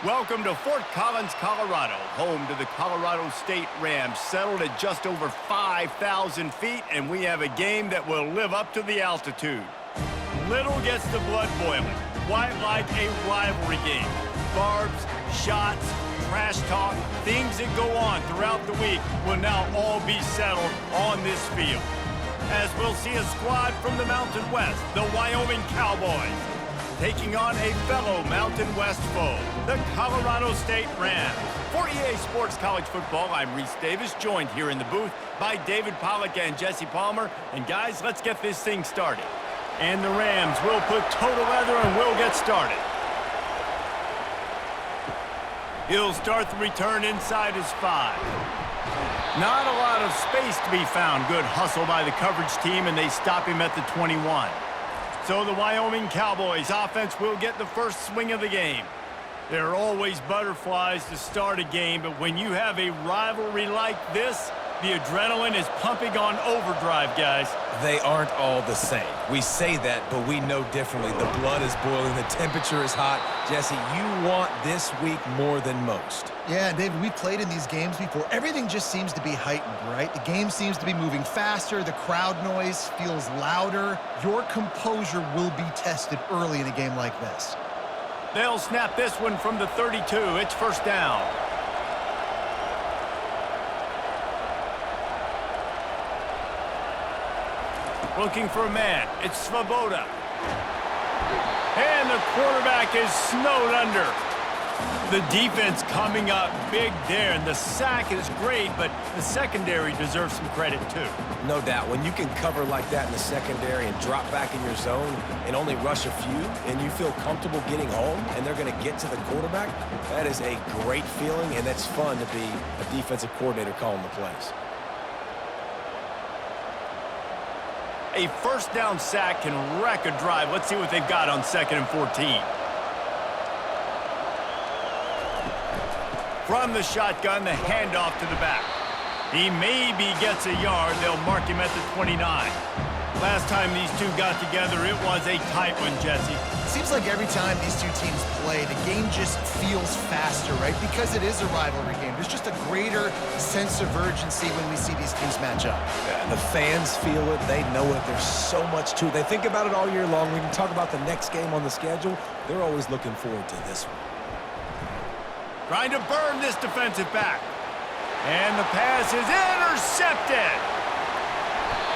Welcome to Fort Collins, Colorado, home to the Colorado State Rams, settled at just over 5,000 feet, and we have a game that will live up to the altitude. Little gets the blood boiling, quite like a rivalry game. Barbs, shots, trash talk, things that go on throughout the week will now all be settled on this field. As we'll see a squad from the Mountain West, the Wyoming Cowboys, taking on a fellow Mountain West foe, the Colorado State Rams. For EA Sports College Football, I'm Reese Davis, joined here in the booth by David Pollack and Jesse Palmer. And guys, let's get this thing started. And the Rams will put total leather and will get started. He'll start the return inside his 5. Not a lot of space to be found. Good hustle by the coverage team, and they stop him at the 21. So the Wyoming Cowboys offense will get the first swing of the game. There are always butterflies to start a game, but when you have a rivalry like this, the adrenaline is pumping on overdrive, guys. They aren't all the same. We say that, but we know differently. The blood is boiling. The temperature is hot. Jesse, you want this week more than most. Yeah, David, we played in these games before. Everything just seems to be heightened, right? The game seems to be moving faster. The crowd noise feels louder. Your composure will be tested early in a game like this. They'll snap this one from the 32. It's first down. Looking for a man. It's Svoboda. And the quarterback is snowed under. The defense coming up big there, and the sack is great, but the secondary deserves some credit too. No doubt. When you can cover like that in the secondary and drop back in your zone and only rush a few, and you feel comfortable getting home, and they're going to get to the quarterback, that is a great feeling, and that's fun to be a defensive coordinator calling the plays. A first down sack can wreck a drive. Let's see what they've got on 2nd and 14. From the shotgun, the handoff to the back. He maybe gets a yard. They'll mark him at the 29. Last time these two got together, it was a tight one, Jesse. It seems like every time these two teams play, the game just feels faster, right? Because it is a rivalry game. There's just a greater sense of urgency when we see these teams match up. Yeah, the fans feel it. They know it. There's so much to it. They think about it all year long. We can talk about the next game on the schedule. They're always looking forward to this one. Trying to burn this defensive back. And the pass is intercepted.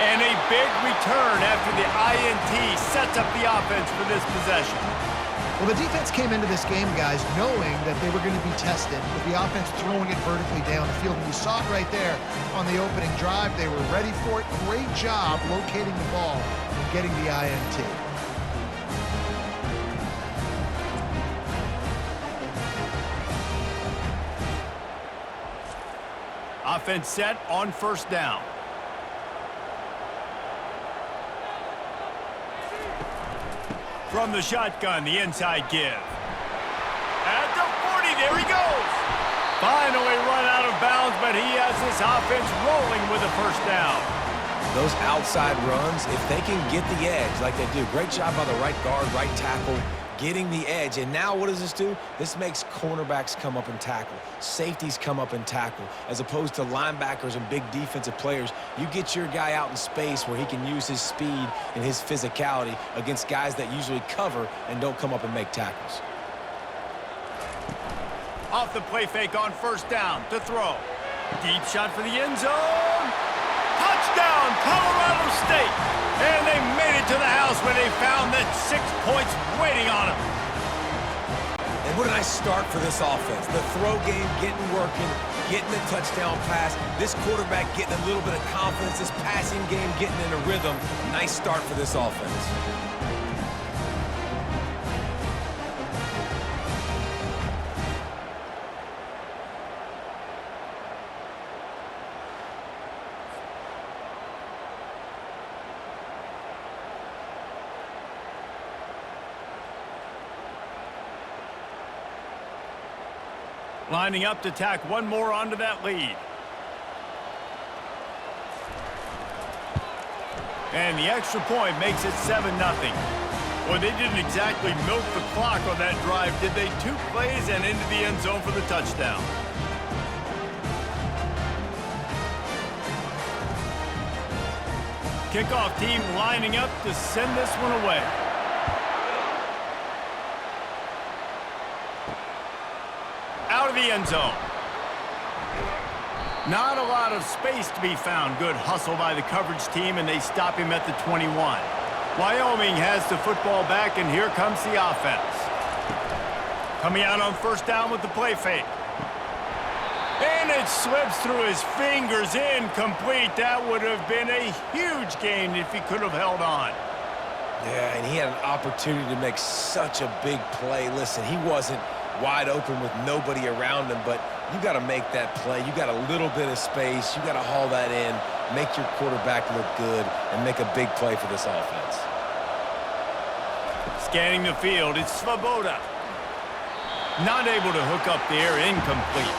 And a big return after the INT sets up the offense for this possession. Well, the defense came into this game, guys, knowing that they were going to be tested with the offense throwing it vertically down the field. And you saw it right there on the opening drive. They were ready for it. Great job locating the ball and getting the INT. Offense set on first down. From the shotgun, the inside give. At the 40, there he goes. Finally run out of bounds, but he has this offense rolling with a first down. Those outside runs, if they can get the edge like they do, great job by the right guard, right tackle, getting the edge. And now what does this do? This makes cornerbacks come up and tackle. Safeties come up and tackle. As opposed to linebackers and big defensive players, you get your guy out in space where he can use his speed and his physicality against guys that usually cover and don't come up and make tackles. Off the play fake on first down to throw. Deep shot for the end zone. Touchdown, Colorado State. And they made it to the house when they found that 6 points waiting on them. And what a nice start for this offense. The throw game getting working, getting the touchdown pass. This quarterback getting a little bit of confidence. This passing game getting in a rhythm. Nice start for this offense. Lining up to tack one more onto that lead. And the extra point makes it 7-0. Well, they didn't exactly milk the clock on that drive, did they? 2 plays and into the end zone for the touchdown. Kickoff team lining up to send this one away. Out of the end zone. Not a lot of space to be found. Good hustle by the coverage team, and they stop him at the 21. Wyoming has the football back, and here comes the offense. Coming out on first down with the play fake. And it slips through his fingers, incomplete. That would have been a huge gain if he could have held on. Yeah, and he had an opportunity to make such a big play. Listen, he wasn't wide open with nobody around him, but you got to make that play. You got a little bit of space. You got to haul that in, make your quarterback look good, and make a big play for this offense. Scanning the field, it's Svoboda. Not able to hook up there, incomplete.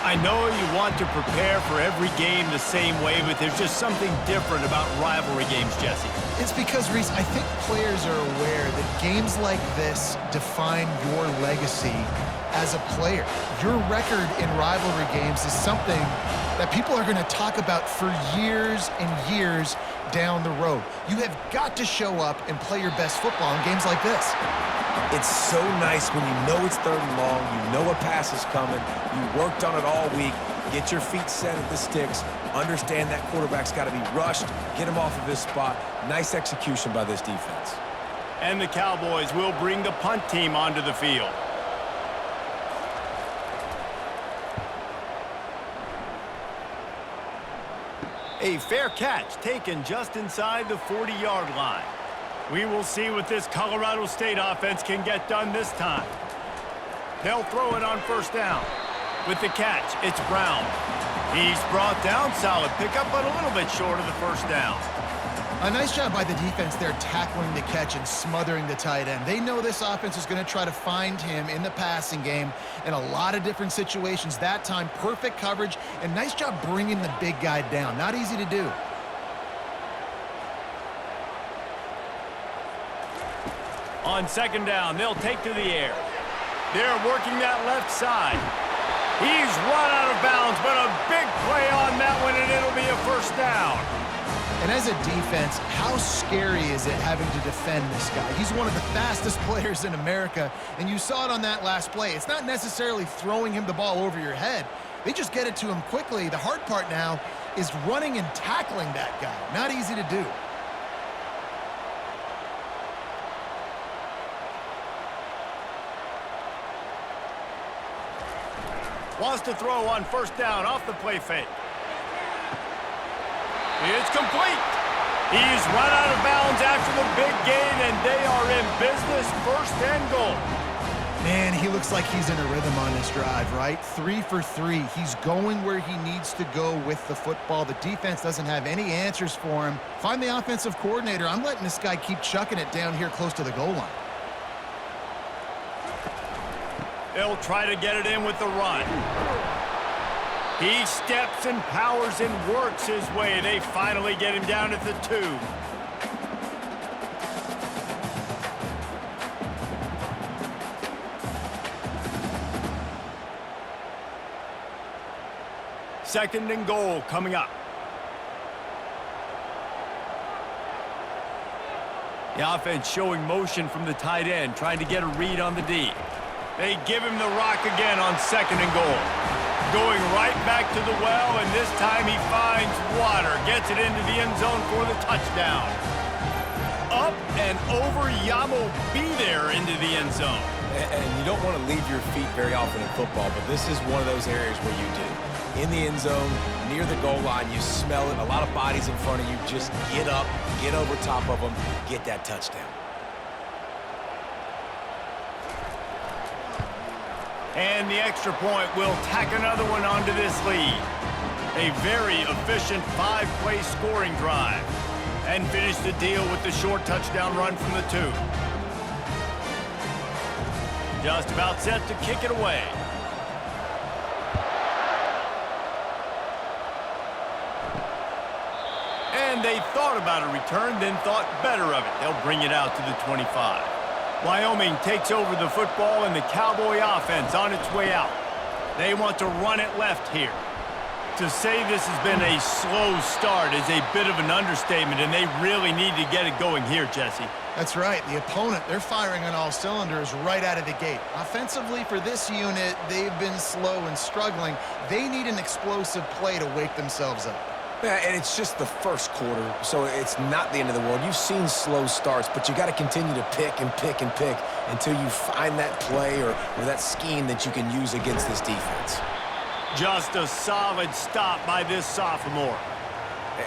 I know you want to prepare for every game the same way, but there's just something different about rivalry games, Jesse. It's because, Reese, I think players are aware that games like this define your legacy as a player. Your record in rivalry games is something that people are going to talk about for years and years down the road. You have got to show up and play your best football in games like this. It's so nice when you know it's 3rd and long, you know a pass is coming, you worked on it all week, get your feet set at the sticks, understand that quarterback's got to be rushed, get him off of his spot. Nice execution by this defense. And the Cowboys will bring the punt team onto the field. A fair catch taken just inside the 40-yard line. We will see what this Colorado State offense can get done this time. They'll throw it on first down. With the catch, it's Brown. He's brought down, solid pickup, but a little bit short of the first down. A nice job by the defense there tackling the catch and smothering the tight end. They know this offense is going to try to find him in the passing game in a lot of different situations. That time, perfect coverage, and nice job bringing the big guy down. Not easy to do. On second down, they'll take to the air. They're working that left side. He's run out of bounds, but a big play on that one, and it'll be a first down. And as a defense, how scary is it having to defend this guy? He's one of the fastest players in America, and you saw it on that last play. It's not necessarily throwing him the ball over your head. They just get it to him quickly. The hard part now is running and tackling that guy. Not easy to do. Wants to throw on first down off the play fake. It's complete. He's run out of bounds after the big gain, and they are in business, 1st and goal. Man, he looks like he's in a rhythm on this drive, right? 3 for 3. He's going where he needs to go with the football. The defense doesn't have any answers for him. Find the offensive coordinator. I'm letting this guy keep chucking it down here close to the goal line. They'll try to get it in with the run. He steps and powers and works his way. They finally get him down at the 2. Second and goal coming up. The offense showing motion from the tight end, trying to get a read on the D. They give him the rock again on second and goal. Going right back to the well, and this time he finds water. Gets it into the end zone for the touchdown. Up and over, Yamo be there into the end zone. And you don't want to leave your feet very often in football, but this is one of those areas where you do. In the end zone, near the goal line, you smell it. A lot of bodies in front of you. Just get up, get over top of them, get that touchdown. And the extra point will tack another one onto this lead. A very efficient 5-play scoring drive. And finish the deal with the short touchdown run from the 2. Just about set to kick it away. And And they thought about a return, then thought better of it. They'll bring it out to the 25. Wyoming takes over the football, and the Cowboy offense on its way out. They want to run it left here. To say this has been a slow start is a bit of an understatement, and they really need to get it going here, Jesse. That's right. The opponent, they're firing on all cylinders right out of the gate. Offensively, for this unit, they've been slow and struggling. They need an explosive play to wake themselves up. Yeah, and it's just the first quarter, so it's not the end of the world. You've seen slow starts, but you got to continue to pick and pick and pick until you find that play or that scheme that you can use against this defense. Just a solid stop by this sophomore.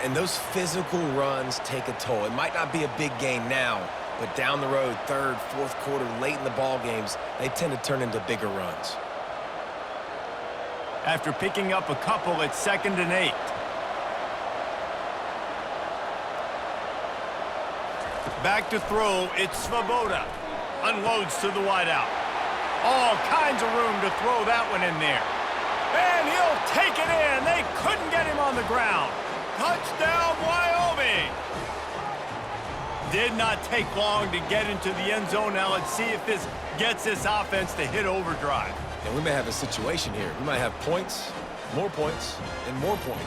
And those physical runs take a toll. It might not be a big game now, but down the road, third, fourth quarter, late in the ball games, they tend to turn into bigger runs. After picking up a couple at 2nd and 8. Back to throw, it's Svoboda. Unloads to the wideout. All kinds of room to throw that one in there. And he'll take it in. They couldn't get him on the ground. Touchdown, Wyoming. Did not take long to get into the end zone. Now let's see if this gets this offense to hit overdrive. And we may have a situation here. We might have points, and more points.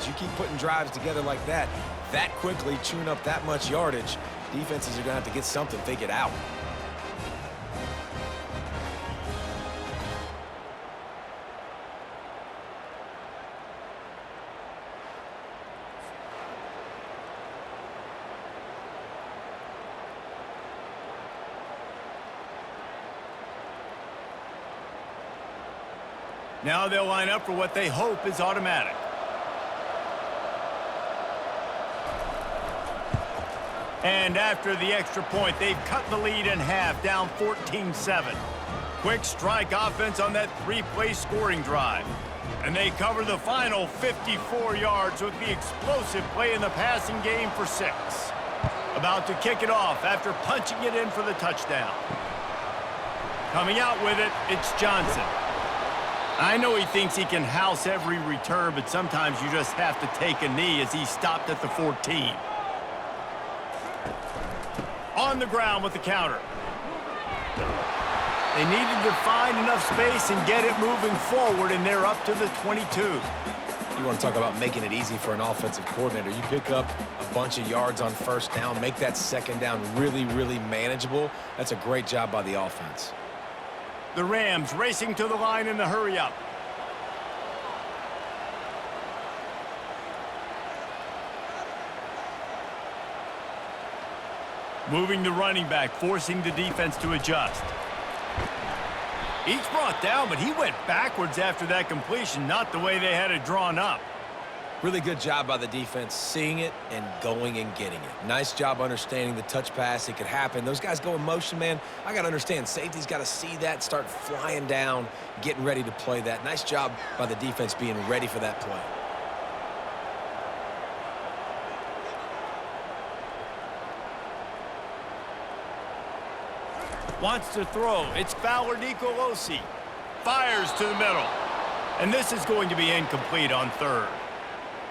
You keep putting drives together like that quickly, chewing up that much yardage, defenses are going to have to get something figured out. Now they'll line up for what they hope is automatic. And after the extra point, they've cut the lead in half, down 14-7. Quick strike offense on that 3-play scoring drive. And they cover the final 54 yards with the explosive play in the passing game for 6. About to kick it off after punching it in for the touchdown. Coming out with it, it's Johnson. I know he thinks he can house every return, but sometimes you just have to take a knee as he stopped at the 14. On the ground with the counter. They needed to find enough space and get it moving forward, and they're up to the 22. You want to talk about making it easy for an offensive coordinator. You pick up a bunch of yards on first down, make that second down really, really manageable. That's a great job by the offense. The Rams racing to the line in the hurry-up. Moving the running back, forcing the defense to adjust. Each brought down, but he went backwards after that completion, not the way they had it drawn up. Really good job by the defense, seeing it and going and getting it. Nice job understanding the touch pass. It could happen. Those guys go in motion, man. I got to understand, safety's got to see that, start flying down, getting ready to play that. Nice job by the defense being ready for that play. Wants to throw. It's Fowler-Nicolosi. Fires to the middle. And this is going to be incomplete on 3rd.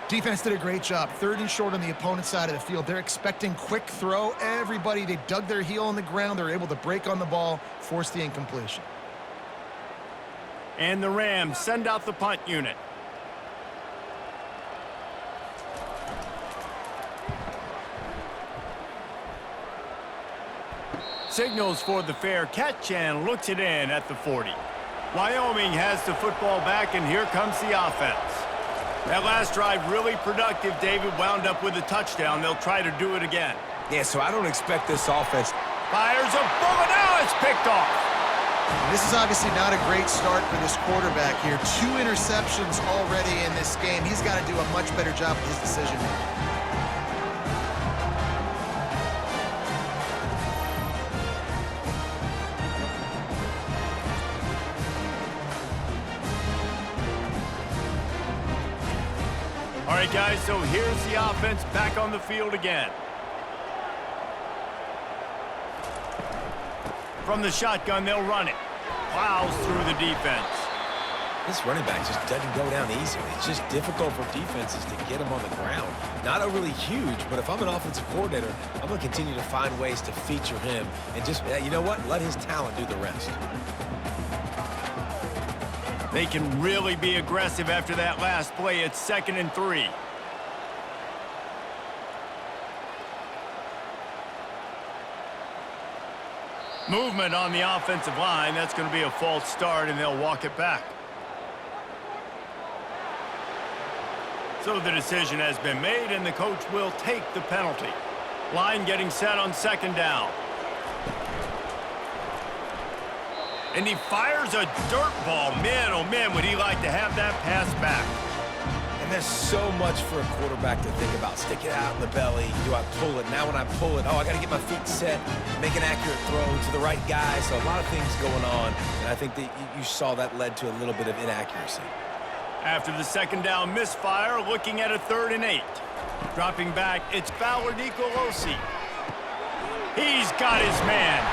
Defense did a great job. 3rd and short on the opponent's side of the field. They're expecting quick throw. Everybody, they dug their heel on the ground. They're able to break on the ball, force the incompletion. And the Rams send out the punt unit. Signals for the fair catch and looks it in at the 40. Wyoming has the football back, and here comes the offense. That last drive really productive. David wound up with a touchdown. They'll try to do it again. Yeah, so I don't expect this offense. Fires a bullet. Now it's picked off. This is obviously not a great start for this quarterback here. 2 interceptions already in this game. He's got to do a much better job with his decision-making. All right, guys, so here's the offense back on the field again. From the shotgun, they'll run it. Plows through the defense. This running back just doesn't go down easily. It's just difficult for defenses to get him on the ground. Not overly huge, but if I'm an offensive coordinator, I'm going to continue to find ways to feature him and just, you know what, let his talent do the rest. They can really be aggressive after that last play. It's 2nd and 3. Movement on the offensive line. That's going to be a false start, and they'll walk it back. So the decision has been made, and the coach will take the penalty. Line getting set on 2nd down. And he fires a dirt ball. Man, oh man, would he like to have that pass back. And there's so much for a quarterback to think about. Stick it out in the belly. Do I pull it? Now when I pull it, oh, I got to get my feet set, make an accurate throw to the right guy. So a lot of things going on, and I think that you saw that led to a little bit of inaccuracy. After the 2nd down misfire, looking at a 3rd and 8. Dropping back, it's Fowler Nicolosi. He's got his man.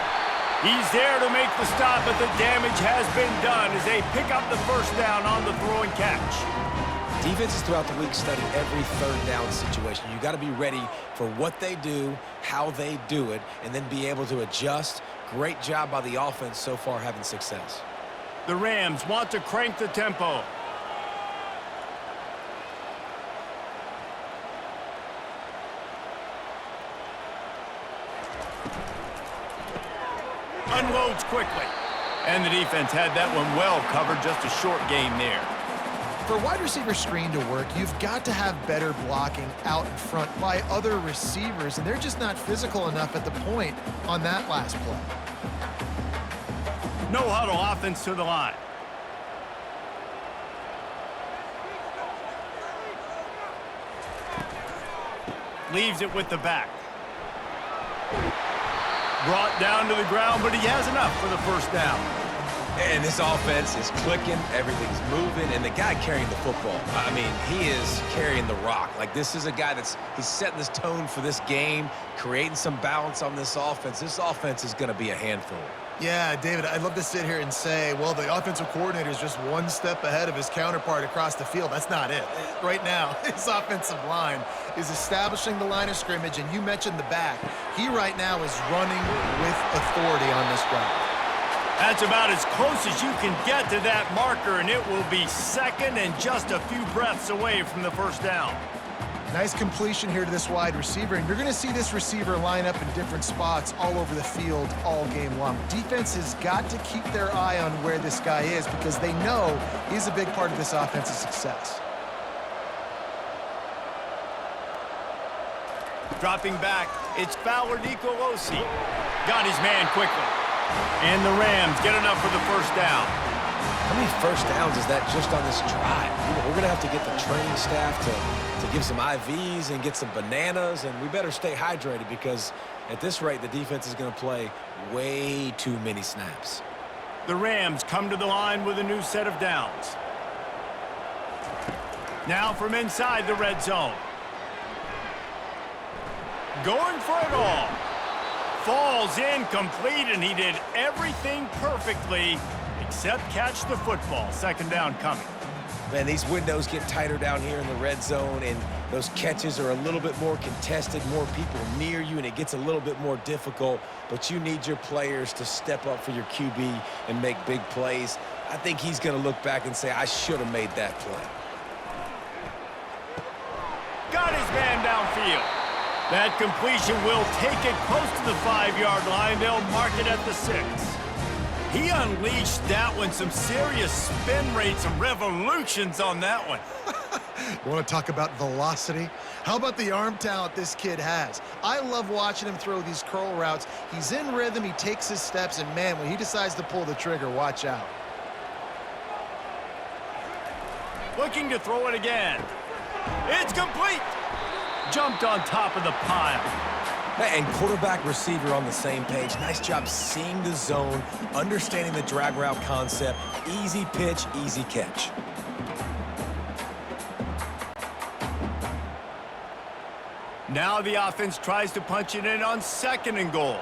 He's there to make the stop, but the damage has been done as they pick up the 1st down on the throw and catch. Defenses throughout the week study every 3rd down situation. You got to be ready for what they do, how they do it, and then be able to adjust. Great job by the offense so far having success. The Rams want to crank the tempo. Unloads quickly. And the defense had that one well covered. Just a short gain there. For a wide receiver screen to work, you've got to have better blocking out in front by other receivers, and they're just not physical enough at the point on that last play. No huddle offense to the line. Leaves it with the back. Brought down to the ground, but he has enough for the 1st down. And this offense is clicking, everything's moving, and the guy carrying the football, I mean, he is carrying the rock. Like, this is a guy he's setting this tone for this game, creating some balance on this offense. This offense is going to be a handful. Yeah, David, I'd love to sit here and say, well, the offensive coordinator is just one step ahead of his counterpart across the field. That's not it. Right now, his offensive line is establishing the line of scrimmage, and you mentioned the back. He right now is running with authority on this drive. That's about as close as you can get to that marker, and it will be 2nd and just a few breaths away from the 1st down. Nice completion here to this wide receiver, and you're going to see this receiver line up in different spots all over the field all game long. Defense has got to keep their eye on where this guy is because they know he's a big part of this offense's success. Dropping back, it's Fowler Nicolosi. Got his man quickly. And the Rams get enough for the 1st down. How many 1st downs is that just on this drive? We're going to have to get the training staff to give some IVs and get some bananas, and we better stay hydrated because at this rate, the defense is going to play way too many snaps. The Rams come to the line with a new set of downs. Now from inside the red zone. Going for it all. Falls incomplete, and he did everything perfectly except catch the football. 2nd down coming. Man, these windows get tighter down here in the red zone, and those catches are a little bit more contested, more people near you, and it gets a little bit more difficult. But you need your players to step up for your QB and make big plays. I think he's going to look back and say, I should have made that play. Got his man downfield. That completion will take it close to the 5-yard line. They'll mark it at the 6. He unleashed that one. Some serious spin rates, some revolutions on that one. You want to talk about velocity? How about the arm talent this kid has? I love watching him throw these curl routes. He's in rhythm, he takes his steps, and man, when he decides to pull the trigger, watch out. Looking to throw it again. It's complete. Jumped on top of the pile. And quarterback receiver on the same page. Nice job seeing the zone, understanding the drag route concept. Easy pitch, easy catch. Now the offense tries to punch it in on 2nd and goal.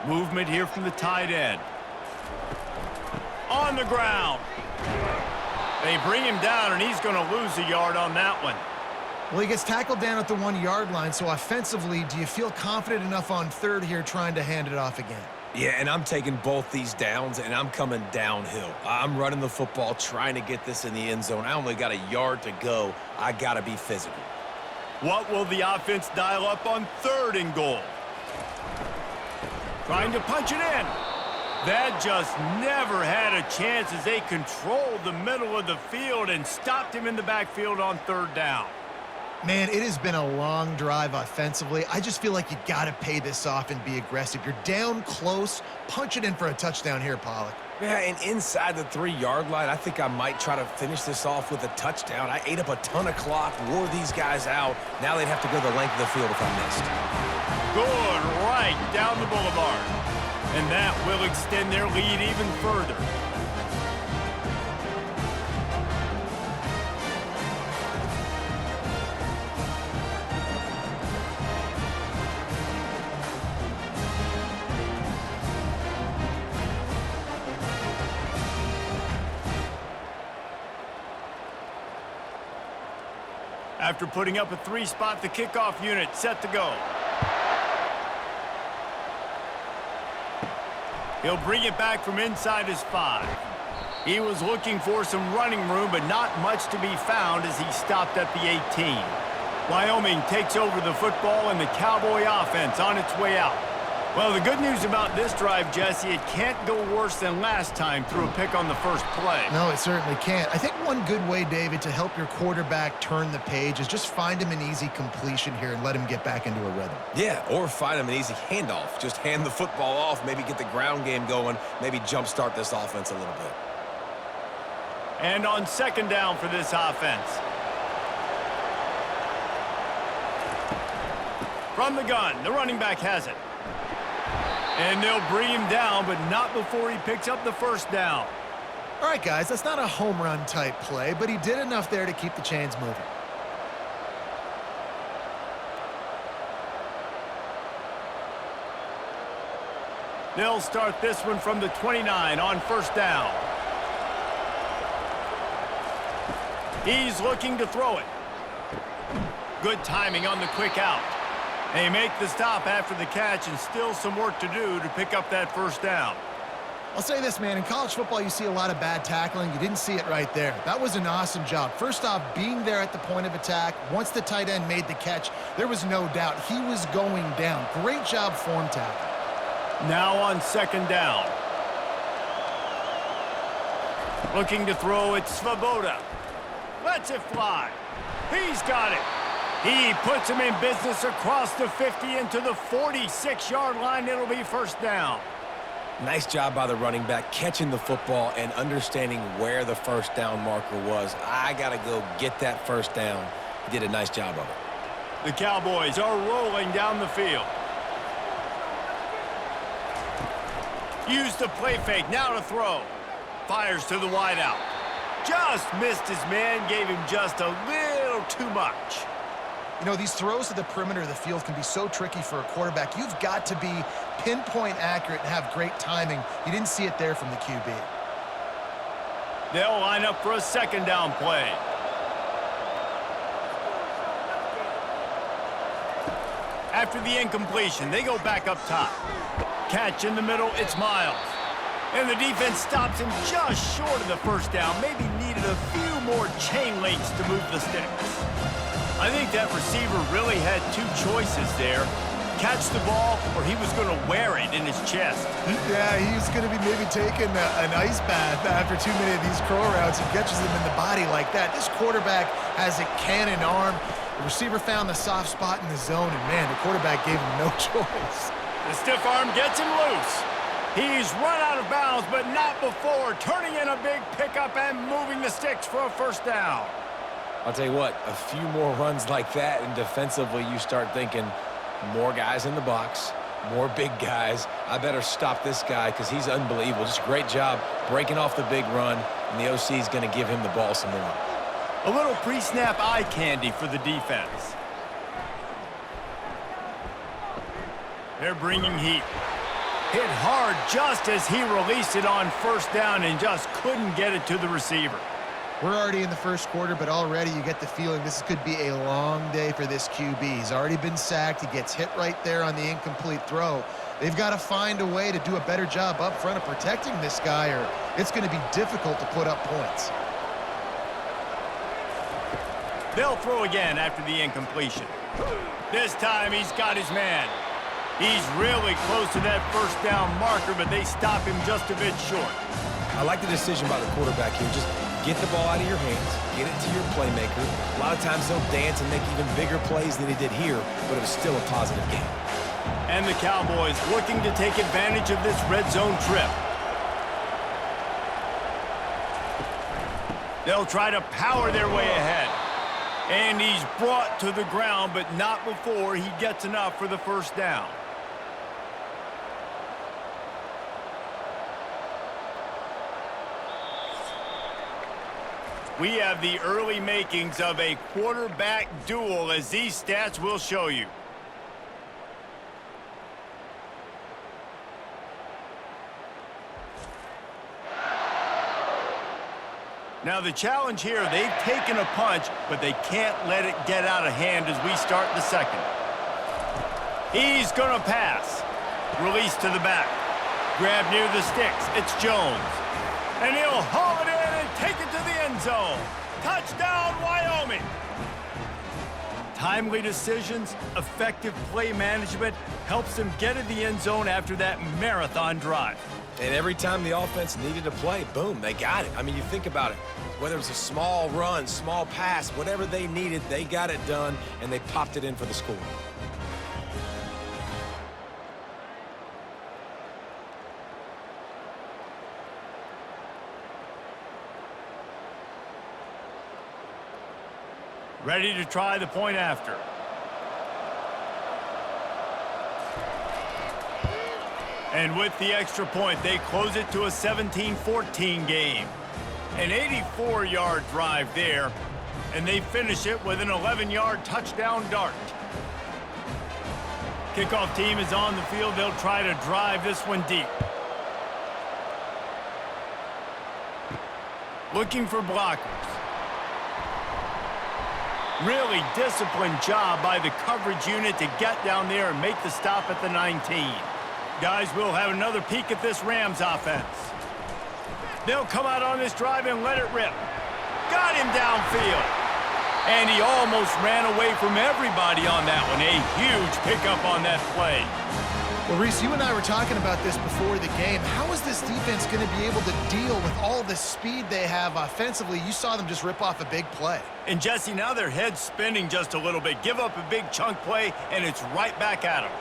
Movement here from the tight end. On the ground. They bring him down, and he's going to lose a yard on that one. Well, he gets tackled down at the 1-yard line, so offensively, do you feel confident enough on third here trying to hand it off again? Yeah, and I'm taking both these downs, and I'm coming downhill. I'm running the football, trying to get this in the end zone. I only got a yard to go. I got to be physical. What will the offense dial up on 3rd and goal? Trying to punch it in. That just never had a chance as they controlled the middle of the field and stopped him in the backfield on 3rd down. Man, it has been a long drive offensively. I just feel like you got to pay this off and be aggressive. You're down close. Punch it in for a touchdown here, Pollock. Yeah, and inside the 3-yard line, I think I might try to finish this off with a touchdown. I ate up a ton of clock, wore these guys out. Now they'd have to go the length of the field if I missed. Good right down the boulevard. And that will extend their lead even further. After putting up a 3-spot, the kickoff unit set to go. He'll bring it back from inside his 5. He was looking for some running room, but not much to be found as he stopped at the 18. Wyoming takes over the football and the Cowboy offense on its way out. Well, the good news about this drive, Jesse, it can't go worse than last time through a pick on the first play. No, it certainly can't. I think one good way, David, to help your quarterback turn the page is just find him an easy completion here and let him get back into a rhythm. Yeah, or find him an easy handoff. Just hand the football off, maybe get the ground game going, maybe jumpstart this offense a little bit. And on 2nd down for this offense. From the gun, the running back has it. And they'll bring him down, but not before he picks up the 1st down. All right, guys, that's not a home run type play, but he did enough there to keep the chains moving. They'll start this one from the 29 on 1st down. He's looking to throw it. Good timing on the quick out. They make the stop after the catch, and still some work to do to pick up that 1st down. I'll say this, man. In college football, you see a lot of bad tackling. You didn't see it right there. That was an awesome job. First off, being there at the point of attack. Once the tight end made the catch, there was no doubt he was going down. Great job form tackle. Now on 2nd down. Looking to throw, it's Svoboda. Lets it fly. He's got it. He puts him in business across the 50 into the 46-yard line. It'll be 1st down. Nice job by the running back, catching the football and understanding where the 1st down marker was. I got to go get that 1st down. He did a nice job of it. The Cowboys are rolling down the field. Use the play fake, now to throw. Fires to the wideout. Just missed his man, gave him just a little too much. You know, these throws to the perimeter of the field can be so tricky for a quarterback. You've got to be pinpoint accurate and have great timing. You didn't see it there from the QB. They'll line up for a 2nd down play. After the incompletion, they go back up top. Catch in the middle, it's Miles. And the defense stops him just short of the 1st down. Maybe needed a few more chain links to move the sticks. I think that receiver really had 2 choices there. Catch the ball, or he was going to wear it in his chest. Yeah, he was going to be maybe taking an ice bath after too many of these crow routes. He catches them in the body like that. This quarterback has a cannon arm. The receiver found the soft spot in the zone, and, man, the quarterback gave him no choice. The stiff arm gets him loose. He's run out of bounds, but not before turning in a big pickup and moving the sticks for a 1st down. I'll tell you what, a few more runs like that, and defensively you start thinking more guys in the box, more big guys. I better stop this guy because he's unbelievable. Just a great job breaking off the big run, and the OC is going to give him the ball some more. A little pre-snap eye candy for the defense. They're bringing heat. Hit hard just as he released it on first down and just couldn't get it to the receiver. We're already in the first quarter, but already you get the feeling this could be a long day for this QB. He's already been sacked. He gets hit right there on the incomplete throw. They've got to find a way to do a better job up front of protecting this guy, or it's going to be difficult to put up points. They'll throw again after the incompletion. This time he's got his man. He's really close to that first down marker, but they stop him just a bit short. I like the decision by the quarterback here. Just get the ball out of your hands, get it to your playmaker. A lot of times they'll dance and make even bigger plays than he did here, but it was still a positive game. And the Cowboys looking to take advantage of this red zone trip. They'll try to power their way ahead. And he's brought to the ground, but not before he gets enough for the first down. We have the early makings of a quarterback duel, as these stats will show you. Now the challenge here, they've taken a punch, but they can't let it get out of hand as we start the second. He's going to pass. Release to the back. Grab near the sticks. It's Jones. And he'll haul it in and take it to the end zone. Touchdown, Wyoming. Timely decisions, effective play management helps them get in the end zone after that marathon drive. And every time the offense needed a play, boom, they got it. I mean, you think about it. Whether it was a small run, small pass, whatever they needed, they got it done, and they popped it in for the score. Ready to try the point after. And with the extra point, they close it to a 17-14 game. An 84-yard drive there, and they finish it with an 11-yard touchdown dart. Kickoff team is on the field. They'll try to drive this one deep. Looking for blockers. Really disciplined job by the coverage unit to get down there and make the stop at the 19. Guys, we'll have another peek at this Rams offense. They'll come out on this drive and let it rip. Got him downfield. And he almost ran away from everybody on that one. A huge pickup on that play. Well, Reese, you and I were talking about this before the game. How is this defense going to be able to deal with all the speed they have offensively? You saw them just rip off a big play. And, Jesse, now their head's spinning just a little bit. Give up a big chunk play, and it's right back at them.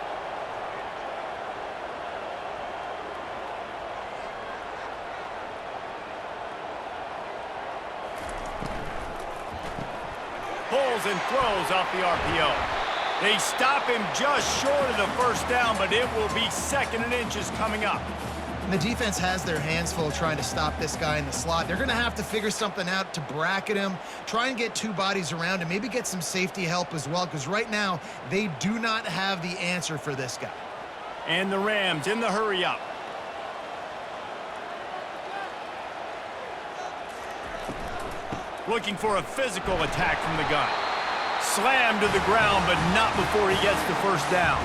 Pulls and throws off the RPO. They stop him just short of the first down, but it will be 2nd and inches coming up. And the defense has their hands full trying to stop this guy in the slot. They're going to have to figure something out to bracket him, try and get two bodies around him, maybe get some safety help as well, because right now they do not have the answer for this guy. And the Rams in the hurry up. Looking for a physical attack from the gun. Slammed to the ground, but not before he gets the first down.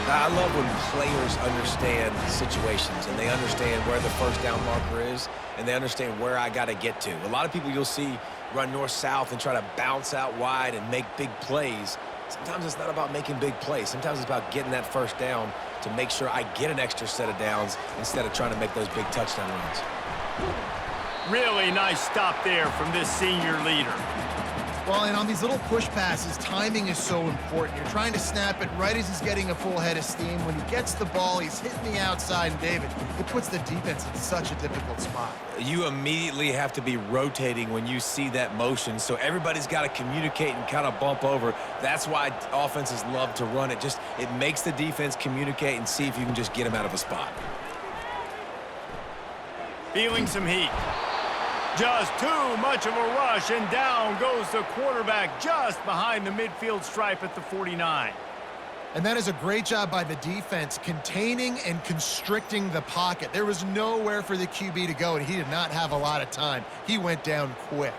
I love when players understand situations and they understand where the first down marker is and they understand where I got to get to. A lot of people you'll see run north-south and try to bounce out wide and make big plays. Sometimes it's not about making big plays. Sometimes it's about getting that first down to make sure I get an extra set of downs instead of trying to make those big touchdown runs. Really nice stop there from this senior leader. Well, and on these little push passes, timing is so important. You're trying to snap it right as he's getting a full head of steam. When he gets the ball, he's hitting the outside, and David, it puts the defense in such a difficult spot. You immediately have to be rotating when you see that motion, so everybody's got to communicate and kind of bump over. That's why offenses love to run it. It makes the defense communicate and see if you can just get him out of a spot. Feeling some heat. Just too much of a rush, and down goes the quarterback just behind the midfield stripe at the 49. And that is a great job by the defense, containing and constricting the pocket. There was nowhere for the QB to go, and he did not have a lot of time. He went down quick.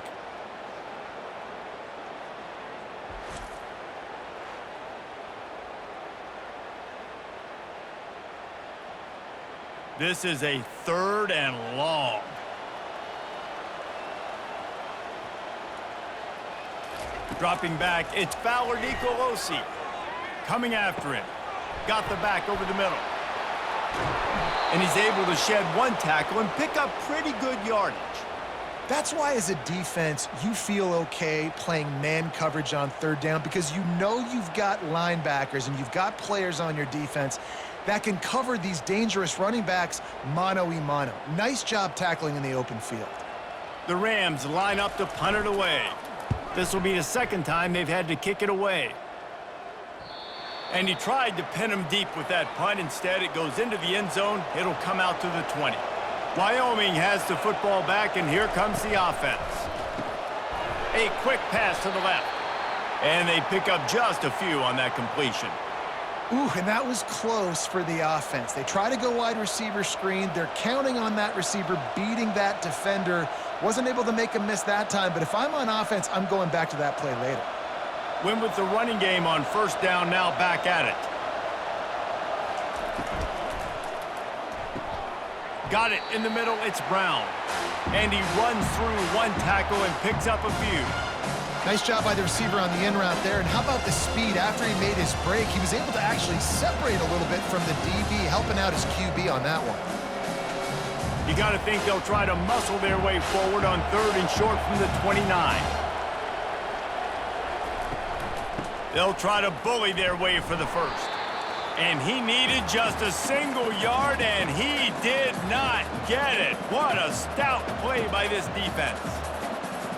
This is a 3rd and long. Dropping back, it's Fowler Nicolosi. Coming after him. Got the back over the middle. And he's able to shed 1 tackle and pick up pretty good yardage. That's why, as a defense, you feel okay playing man coverage on 3rd down, because you know you've got linebackers and you've got players on your defense that can cover these dangerous running backs mano-a-mano. Nice job tackling in the open field. The Rams line up to punt it away. This will be the 2nd time they've had to kick it away. And he tried to pin him deep with that punt. Instead, it goes into the end zone. It'll come out to the 20. Wyoming has the football back, and here comes the offense. A quick pass to the left. And they pick up just a few on that completion. Ooh, and that was close for the offense. They try to go wide receiver screen. They're counting on that receiver beating that defender. Wasn't able to make him miss that time, but if I'm on offense, I'm going back to that play later. Win with the running game on 1st down, now back at it. Got it in the middle, it's Brown. And he runs through 1 tackle and picks up a few. Nice job by the receiver on the in route there. And how about the speed? After he made his break, he was able to actually separate a little bit from the DB, helping out his QB on that one. You got to think they'll try to muscle their way forward on 3rd and short from the 29. They'll try to bully their way for the 1st. And he needed just a single yard, and he did not get it. What a stout play by this defense.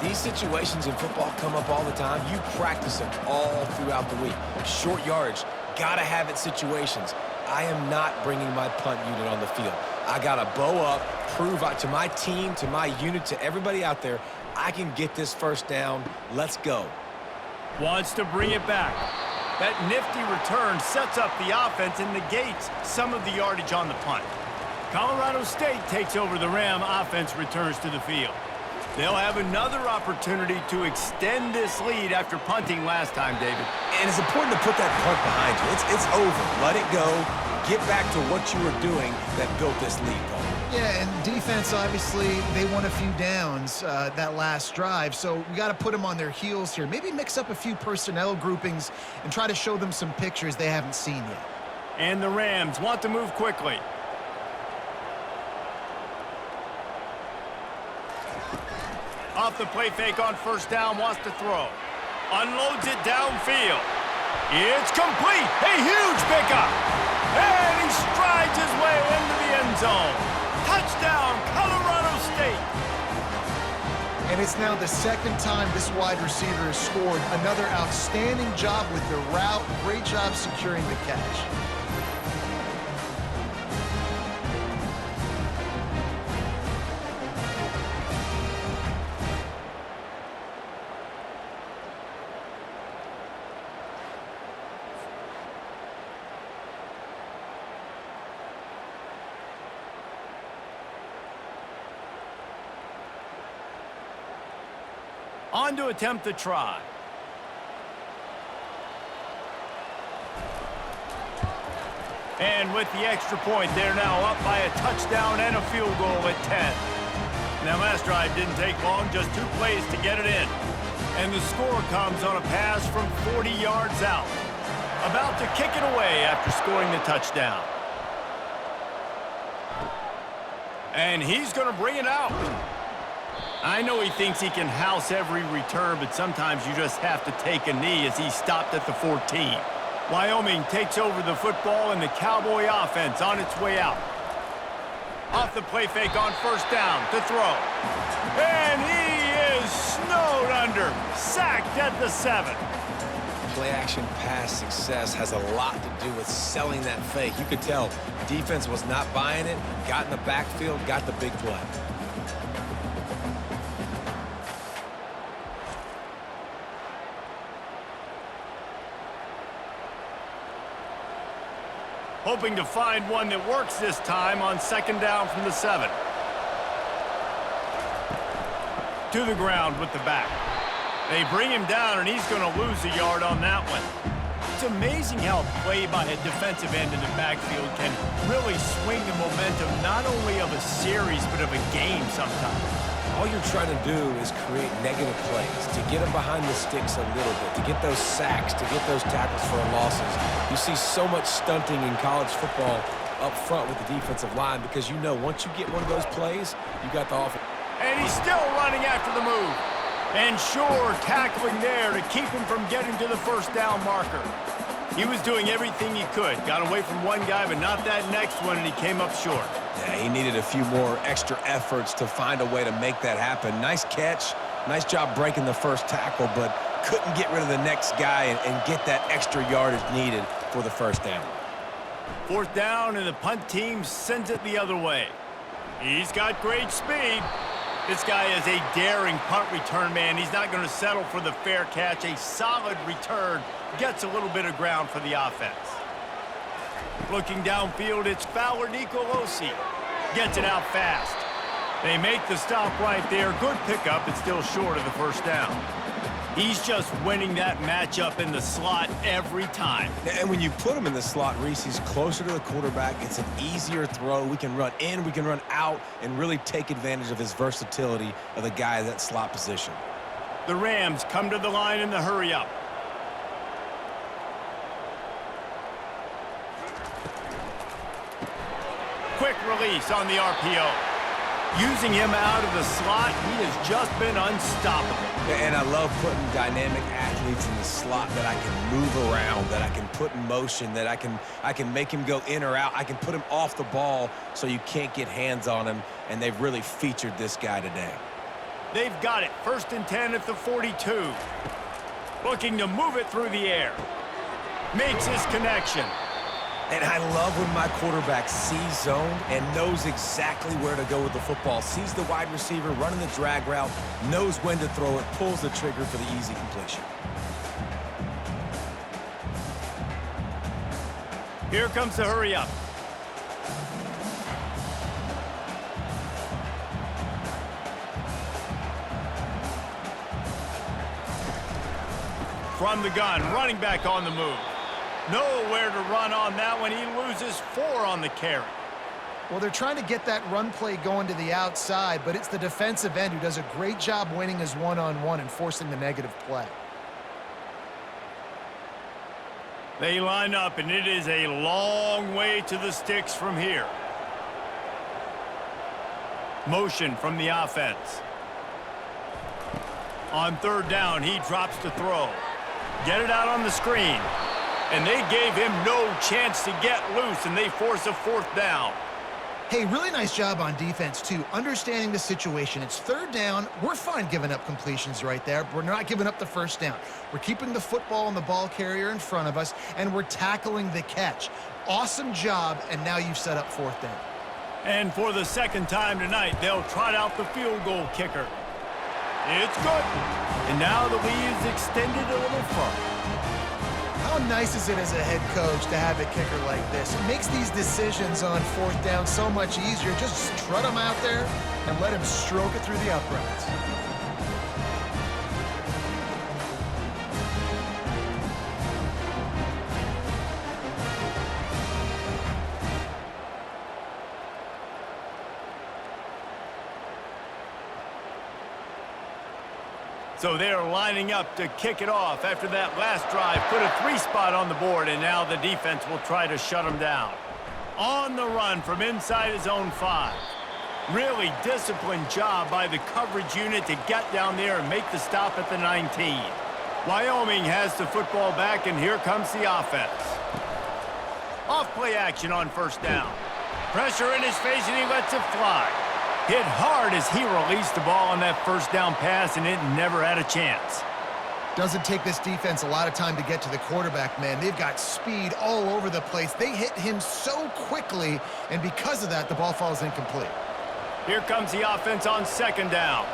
These situations in football come up all the time. You practice them all throughout the week. Short yardage, gotta have it situations. I am not bringing my punt unit on the field. I gotta bow up, prove out to my team, to my unit, to everybody out there, I can get this 1st down. Let's go. Wants to bring it back. That nifty return sets up the offense and negates some of the yardage on the punt. Colorado State takes over the Ram. Offense returns to the field. They'll have another opportunity to extend this lead after punting last time, David. And it's important to put that punt behind you. It's over. Let it go. Get back to what you were doing that built this lead, Paul. Yeah, and defense, obviously, they won a few downs that last drive, so we got to put them on their heels here. Maybe mix up a few personnel groupings and try to show them some pictures they haven't seen yet. And the Rams want to move quickly. Off the play fake on 1st down, wants to throw. Unloads it downfield. It's complete. A huge pickup. And he strides his way into the end zone. Touchdown, Colorado State. And it's now the 2nd time this wide receiver has scored. Another outstanding job with the route. Great job securing the catch. On to attempt the try. And with the extra point, they're now up by a touchdown and a field goal at 10. Now, last drive didn't take long, just 2 plays to get it in. And the score comes on a pass from 40 yards out. About to kick it away after scoring the touchdown. And he's going to bring it out. I know he thinks he can house every return, but sometimes you just have to take a knee as he stopped at the 14. Wyoming takes over the football and the Cowboy offense on its way out. Off the play fake on 1st down to throw. And he is snowed under, sacked at the 7. Play action pass success has a lot to do with selling that fake. You could tell defense was not buying it, got in the backfield, got the big play. hoping to find one that works this time on second down from the 7. To the ground with the back. They bring him down, and he's going to lose a yard on that one. It's amazing how a play by a defensive end in the backfield can really swing the momentum not only of a series but of a game sometimes. All you're trying to do is create negative plays, to get them behind the sticks a little bit, to get those sacks, to get those tackles for losses. You see so much stunting in college football up front with the defensive line because you know once you get one of those plays, you got the offense. And he's still running after the move. And sure, tackling there to keep him from getting to the first down marker. He was doing everything he could. Got away from one guy, but not that next one, and he came up short. Yeah, he needed a few more extra efforts to find a way to make that happen. Nice catch. Nice job breaking the first tackle, but couldn't get rid of the next guy and get that extra yardage needed for the first down. Fourth down, and the punt team sends it the other way. He's got great speed. This guy is a daring punt return man. He's not going to settle for the fair catch. A solid return gets a little bit of ground for the offense. Looking downfield, it's Fowler Nicolosi. Gets it out fast. They make the stop right there. Good pickup. It's still short of the first down. He's just winning that matchup in the slot every time. And when you put him in the slot, Reese, he's closer to the quarterback. It's an easier throw. We can run in, we can run out, and really take advantage of his versatility of the guy in that slot position. The Rams come to the line in the hurry-up. Quick release on the RPO. Using him out of the slot, he has just been unstoppable. And I love putting dynamic athletes in the slot that I can move around, that I can put in motion, that I can make him go in or out. I can put him off the ball so you can't get hands on him, and they've really featured this guy today. They've got it. 1st and 10 at the 42. Looking to move it through the air. Makes his connection. And I love when my quarterback sees zone and knows exactly where to go with the football. Sees the wide receiver running the drag route, knows when to throw it, pulls the trigger for the easy completion. Here comes the hurry-up. From the gun, running back on the move. Nowhere to run on that one. He loses 4 on the carry. Well, they're trying to get that run play going to the outside, but it's the defensive end who does a great job winning his one-on-one and forcing the negative play. They line up, and it is a long way to the sticks from here. Motion from the offense. On 3rd down, he drops to throw. Get it out on the screen. And they gave him no chance to get loose, and they force a 4th down. Hey, really nice job on defense, too, understanding the situation. It's 3rd down. We're fine giving up completions right there, but we're not giving up the first down. We're keeping the football and the ball carrier in front of us, and we're tackling the catch. Awesome job, and now you've set up 4th down. And for the 2nd time tonight, they'll trot out the field goal kicker. It's good. And now the lead is extended a little further. How nice is it as a head coach to have a kicker like this? It makes these decisions on 4th down so much easier. Just strut him out there and let him stroke it through the uprights. So they're lining up to kick it off after that last drive. Put a 3 spot on the board, and now the defense will try to shut them down. On the run from inside his own 5. Really disciplined job by the coverage unit to get down there and make the stop at the 19. Wyoming has the football back, and here comes the offense. Off play action on 1st down. Pressure in his face, and he lets it fly. Hit hard as he released the ball on that 1st down pass, and it never had a chance. Doesn't take this defense a lot of time to get to the quarterback, man. They've got speed all over the place. They hit him so quickly, and because of that, the ball falls incomplete. Here comes the offense on 2nd down.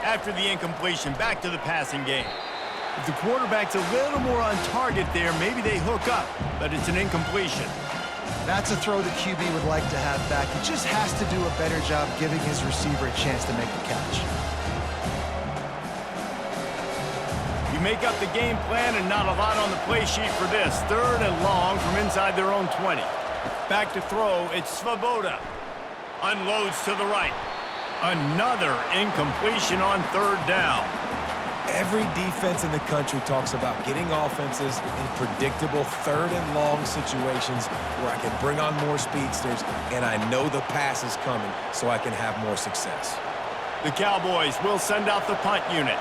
After the incompletion, back to the passing game. If the quarterback's a little more on target there, maybe they hook up, but it's an incompletion. That's a throw the QB would like to have back. He just has to do a better job giving his receiver a chance to make the catch. You make up the game plan and not a lot on the play sheet for this. 3rd and long from inside their own 20. Back to throw, it's Svoboda. Unloads to the right. Another incompletion on 3rd down. Every defense in the country talks about getting offenses in predictable 3rd and long situations where I can bring on more speedsters and I know the pass is coming so I can have more success. The Cowboys will send out the punt unit.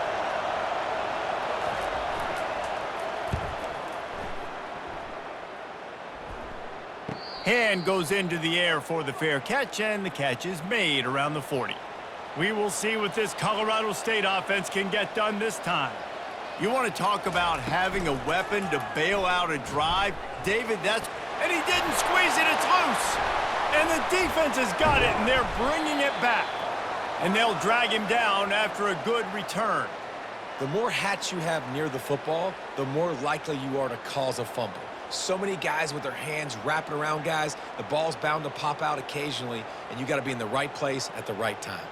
Hand goes into the air for the fair catch, and the catch is made around the 40. We will see what this Colorado State offense can get done this time. You want to talk about having a weapon to bail out a drive? David, and he didn't squeeze it, it's loose. And the defense has got it, and they're bringing it back. And they'll drag him down after a good return. The more hats you have near the football, the more likely you are to cause a fumble. So many guys with their hands wrapping around guys, the ball's bound to pop out occasionally, and you got to be in the right place at the right time.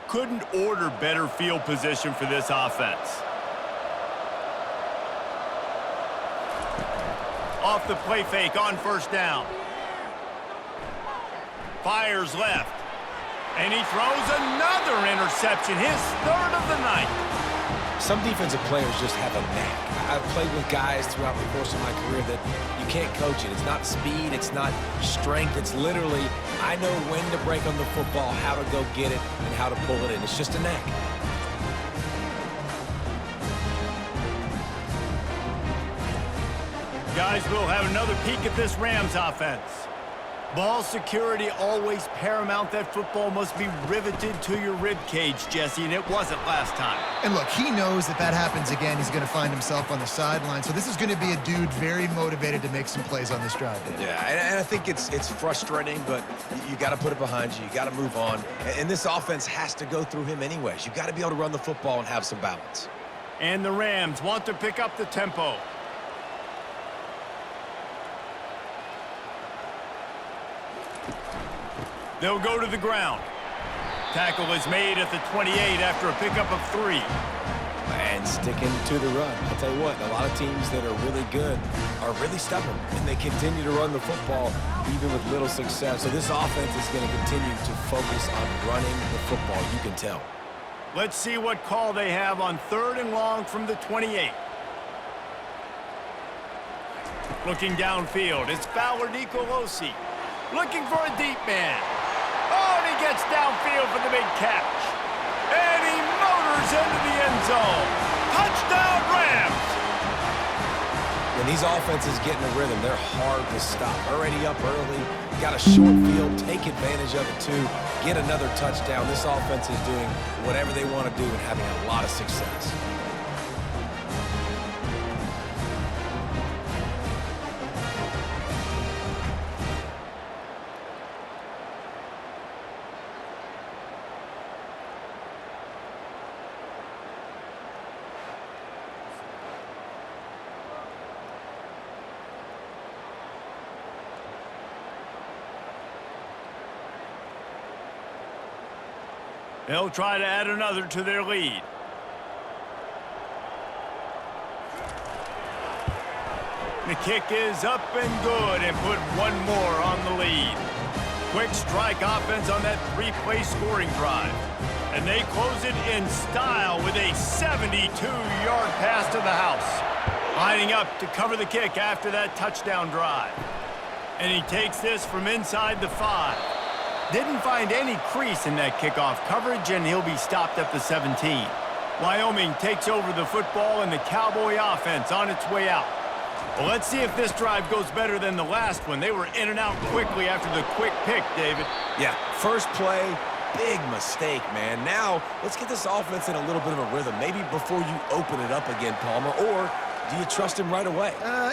Couldn't order better field position for this offense. Off the play fake on 1st down. Fires left. And he throws another interception, his 3rd of the night. Some defensive players just have a knack. I've played with guys throughout the course of my career that you can't coach it. It's not speed, it's not strength. It's literally, I know when to break on the football, how to go get it, and how to pull it in. It's just a knack. Guys, we'll have another peek at this Rams offense. Ball security always paramount. That football must be riveted to your rib cage, Jesse, and it wasn't last time. And look, he knows that happens again, he's going to find himself on the sideline. So this is going to be a dude very motivated to make some plays on this drive. Yeah, and I think it's frustrating, but you got to put it behind you. You got to move on. And this offense has to go through him anyways. You got to be able to run the football and have some balance. And the Rams want to pick up the tempo. They'll go to the ground. Tackle is made at the 28 after a pickup of 3. And sticking to the run. I'll tell you what, a lot of teams that are really good are really stubborn, and they continue to run the football even with little success. So this offense is going to continue to focus on running the football, you can tell. Let's see what call they have on 3rd and long from the 28. Looking downfield, it's Fowler Nicolosi. Looking for a deep man. Oh, and he gets downfield for the big catch. And he motors into the end zone. Touchdown, Rams! When these offenses get in a rhythm, they're hard to stop. Already up early, got a short field, take advantage of it too, get another touchdown. This offense is doing whatever they want to do and having a lot of success. They'll try to add another to their lead. The kick is up and good and put one more on the lead. Quick strike offense on that 3-play scoring drive. And they close it in style with a 72-yard pass to the house. Lining up to cover the kick after that touchdown drive. And he takes this from inside the 5. Didn't find any crease in that kickoff coverage, and he'll be stopped at the 17. Wyoming takes over the football, and the Cowboy offense on its way out. Well, let's see if this drive goes better than the last one. They were in and out quickly after the quick pick, David. Yeah, first play, big mistake, man. Now, let's get this offense in a little bit of a rhythm. Maybe before you open it up again, Palmer, or Do you trust him right away?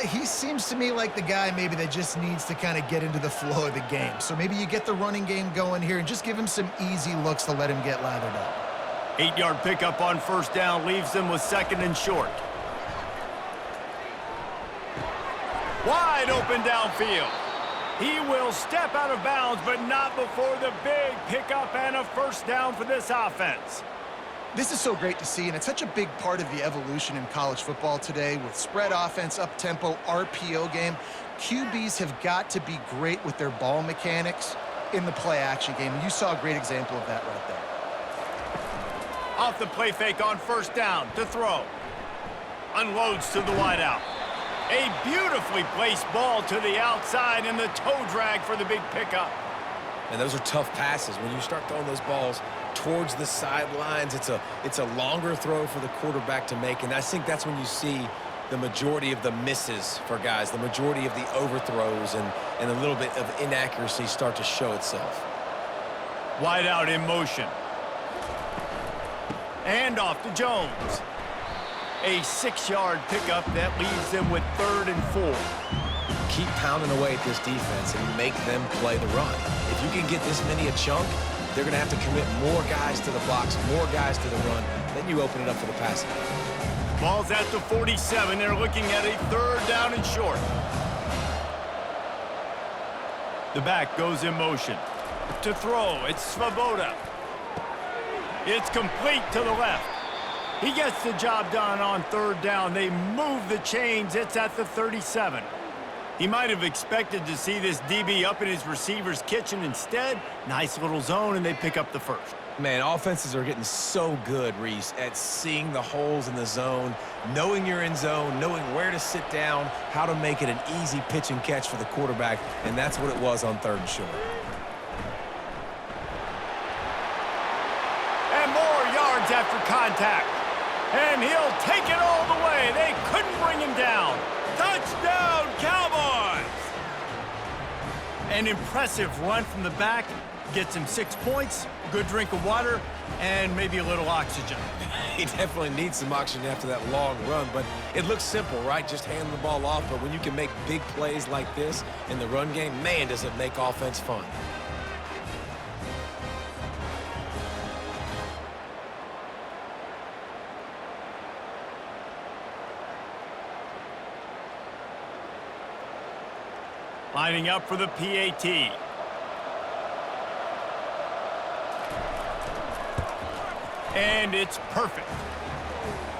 He seems to me like the guy maybe that just needs to kind of get into the flow of the game. So maybe you get the running game going here and just give him some easy looks to let him get lathered up. 8-yard pickup on first down leaves them with 2nd and short. Wide open downfield. He will step out of bounds, but not before the big pickup and a first down for this offense. This is so great to see, and it's such a big part of the evolution in college football today with spread offense, up-tempo, RPO game. QBs have got to be great with their ball mechanics in the play-action game, and you saw a great example of that right there. Off the play fake on first down to throw. Unloads to the wideout. A beautifully placed ball to the outside and the toe drag for the big pickup. And those are tough passes. When you start throwing those balls towards the sidelines, it's a longer throw for the quarterback to make. And I think that's when you see the majority of the misses for guys, the majority of the overthrows and a little bit of inaccuracy start to show itself. Wide out in motion. And off to Jones. A 6-yard pickup that leaves them with 3rd and 4. Keep pounding away at this defense and make them play the run. If you can get this many a chunk, they're going to have to commit more guys to the box, more guys to the run. Then you open it up for the passing. Ball's at the 47. They're looking at a 3rd down and short. The back goes in motion. To throw, it's Svoboda. It's complete to the left. He gets the job done on 3rd down. They move the chains. It's at the 37. He might have expected to see this DB up in his receiver's kitchen. Instead, nice little zone, and they pick up the first. Man, offenses are getting so good, Reese, at seeing the holes in the zone, knowing you're in zone, knowing where to sit down, how to make it an easy pitch and catch for the quarterback, and that's what it was on 3rd and short. And more yards after contact. And he'll take it all the way. They couldn't bring him down. Touchdown, Cowboys! An impressive run from the back. Gets him 6 points, good drink of water, and maybe a little oxygen. He definitely needs some oxygen after that long run, but it looks simple, right? Just hand the ball off, but when you can make big plays like this in the run game, man, does it make offense fun. Lining up for the PAT. And it's perfect.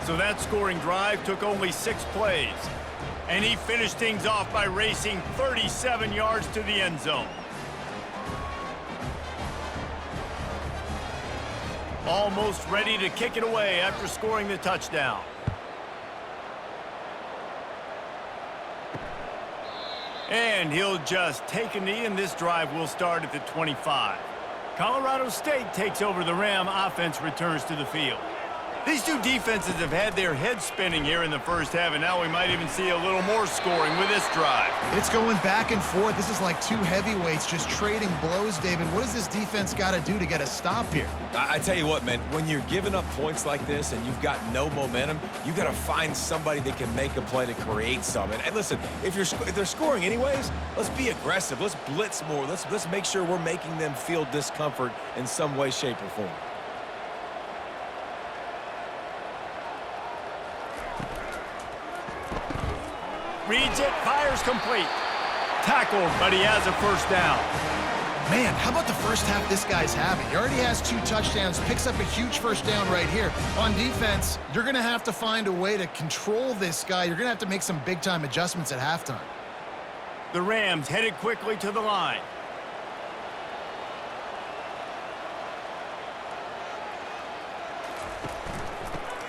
So that scoring drive took only 6 plays. And he finished things off by racing 37 yards to the end zone. Almost ready to kick it away after scoring the touchdown. And he'll just take a knee, and this drive will start at the 25. Colorado State takes over the Ram. Offense returns to the field. These two defenses have had their heads spinning here in the first half, and now we might even see a little more scoring with this drive. It's going back and forth. This is like two heavyweights just trading blows, David. What does this defense got to do to get a stop here? I tell you what, man, when you're giving up points like this and you've got no momentum, you've got to find somebody that can make a play to create something. And listen, if they're scoring anyways, let's be aggressive. Let's blitz more. Let's make sure we're making them feel discomfort in some way, shape, or form. Reads it, fires complete. Tackled, but he has a first down. Man, how about the first half this guy's having? He already has 2 touchdowns, picks up a huge first down right here. On defense, you're going to have to find a way to control this guy. You're going to have to make some big-time adjustments at halftime. The Rams headed quickly to the line.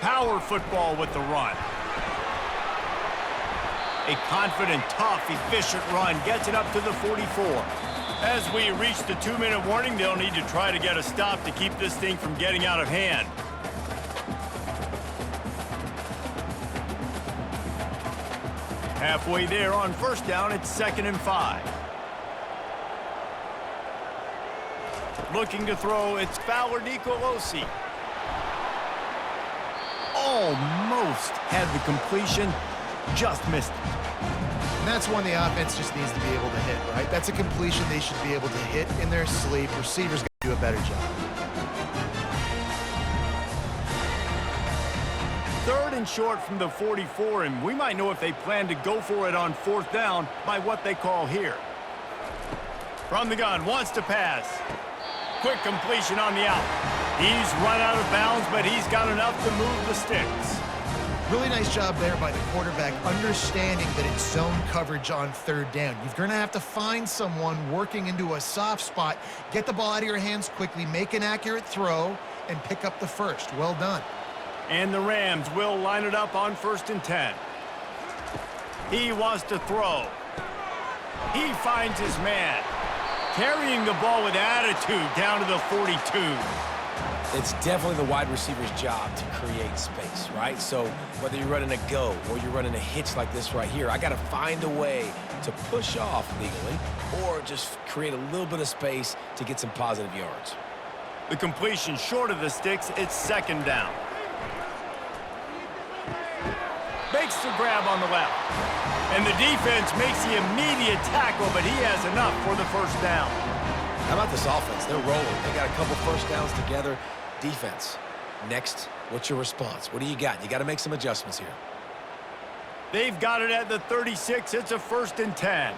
Power football with the run. A confident, tough, efficient run gets it up to the 44. As we reach the 2-minute warning, they'll need to try to get a stop to keep this thing from getting out of hand. Halfway there on first down, it's 2nd and 5. Looking to throw, it's Fowler Nicolosi. Almost had the completion. just missed it. And that's one the offense just needs to be able to hit, right? That's a completion they should be able to hit in their sleep. Receivers got to do a better job. 3rd and short from the 44, and we might know if they plan to go for it on 4th down by what they call here. From the gun, wants to pass. Quick completion on the out. He's run out of bounds, but he's got enough to move the sticks. Really nice job there by the quarterback, understanding that it's zone coverage on 3rd down. You're going to have to find someone working into a soft spot, get the ball out of your hands quickly, make an accurate throw, and pick up the first. Well done. And the Rams will line it up on 1st and 10. He wants to throw. He finds his man. Carrying the ball with attitude down to the 42. It's definitely the wide receiver's job to create space, right? So whether you're running a go or you're running a hitch like this right here, I got to find a way to push off legally or just create a little bit of space to get some positive yards. The completion short of the sticks, it's 2nd down. Makes the grab on the left. And the defense makes the immediate tackle, but he has enough for the 1st down. How about this offense? They're rolling. They got a couple 1st downs together. Defense. Next, what's your response? What do you got? You got to make some adjustments here. They've got it at the 36. It's a 1st and 10.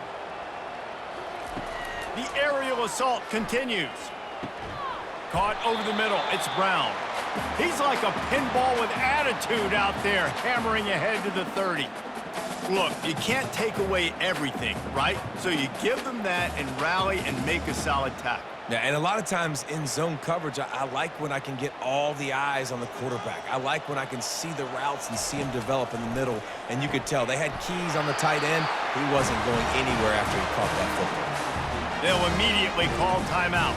The aerial assault continues. Caught over the middle. It's Brown. He's like a pinball with attitude out there, hammering ahead to the 30. Look, you can't take away everything, right? So you give them that and rally and make a solid tackle. Yeah, and a lot of times in zone coverage, I like when I can get all the eyes on the quarterback. I like when I can see the routes and see him develop in the middle. And you could tell they had keys on the tight end. He wasn't going anywhere after he caught that football. They'll immediately call timeout.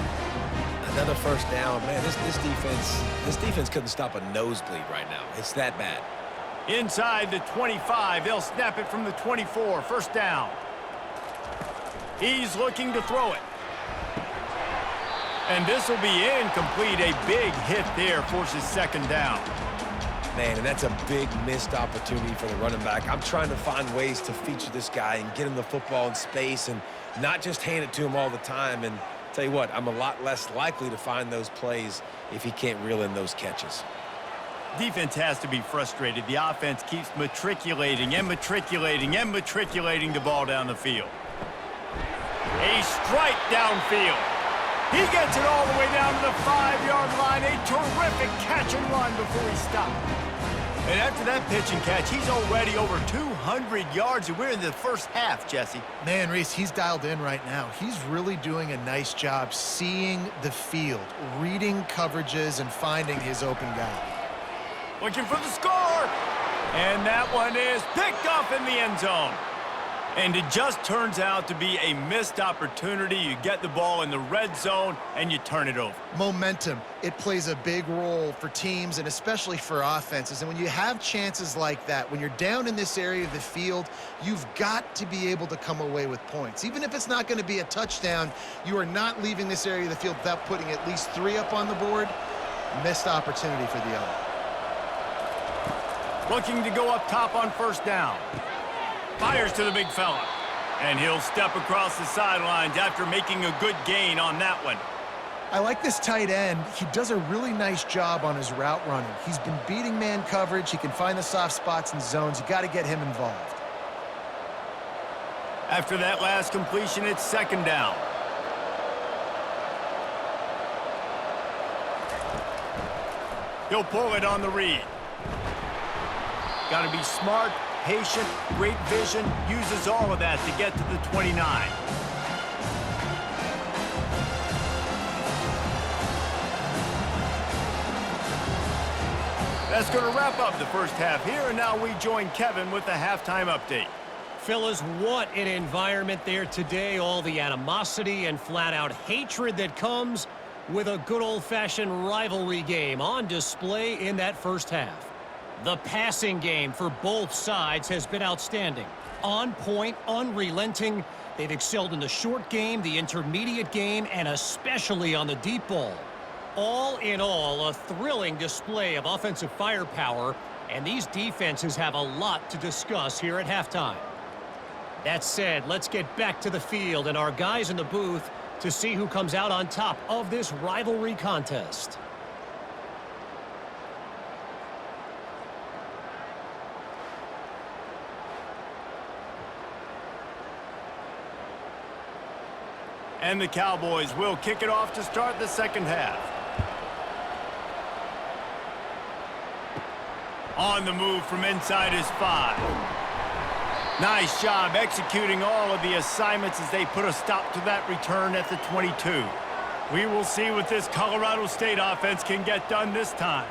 Another 1st down. Man, this defense couldn't stop a nosebleed right now. It's that bad. Inside the 25, they'll snap it from the 24. 1st down. He's looking to throw it. And this will be incomplete. A big hit there forces 2nd down. Man, and that's a big missed opportunity for the running back. I'm trying to find ways to feature this guy and get him the football in space and not just hand it to him all the time. And tell you what, I'm a lot less likely to find those plays if he can't reel in those catches. Defense has to be frustrated. The offense keeps matriculating and matriculating and matriculating the ball down the field. A strike downfield. He gets it all the way down to the 5-yard line. A terrific catch and run before he stopped. And after that pitch and catch, he's already over 200 yards, and we're in the 1st half, Jesse. Man, Reese, he's dialed in right now. He's really doing a nice job seeing the field, reading coverages, and finding his open guy. Looking for the score. And that one is picked off in the end zone. And it just turns out to be a missed opportunity. You get the ball in the red zone, and you turn it over. Momentum. It plays a big role for teams and especially for offenses. And when you have chances like that, when you're down in this area of the field, you've got to be able to come away with points. Even if it's not going to be a touchdown, you are not leaving this area of the field without putting at least 3 up on the board. Missed opportunity for the other. Looking to go up top on 1st down. Fires to the big fella. And he'll step across the sidelines after making a good gain on that one. I like this tight end. He does a really nice job on his route running. He's been beating man coverage. He can find the soft spots and zones. You got to get him involved. After that last completion, it's 2nd down. He'll pull it on the read. Got to be smart, patient, great vision, uses all of that to get to the 29. That's going to wrap up the 1st half here, and now we join Kevin with the halftime update. Fellas, what an environment there today. All the animosity and flat-out hatred that comes with a good old-fashioned rivalry game on display in that 1st half. The passing game for both sides has been outstanding. On point, unrelenting. They've excelled in the short game, the intermediate game, and especially on the deep ball. All in all, a thrilling display of offensive firepower And these defenses have a lot to discuss here at halftime. That said, let's get back to the field and our guys in the booth to see who comes out on top of this rivalry contest. And the Cowboys will kick it off to start the second half. On the move from inside his 5. Nice job executing all of the assignments as they put a stop to that return at the 22. We will see what this Colorado State offense can get done this time.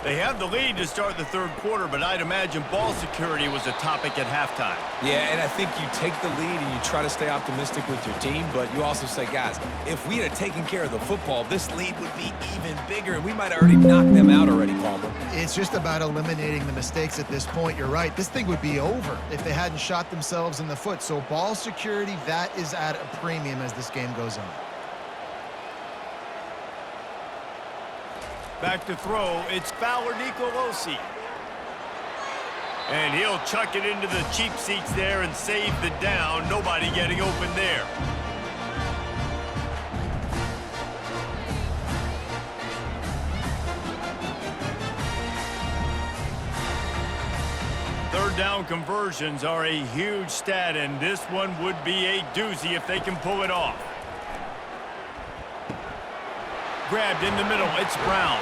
They have the lead to start the third quarter, but I'd imagine ball security was a topic at halftime. Yeah, and I think you take the lead and you try to stay optimistic with your team, but you also say, guys, if we had taken care of the football, this lead would be even bigger, and we might have already knocked them out already, Palmer. It's just about eliminating the mistakes at this point. You're right. This thing would be over if they hadn't shot themselves in the foot. So ball security, that is at a premium as this game goes on. Back to throw, it's Fowler Nicolosi. And he'll chuck it into the cheap seats there and save the down. Nobody getting open there. Third down conversions are a huge stat, and this one would be a doozy if they can pull it off. Grabbed in the middle, it's Brown.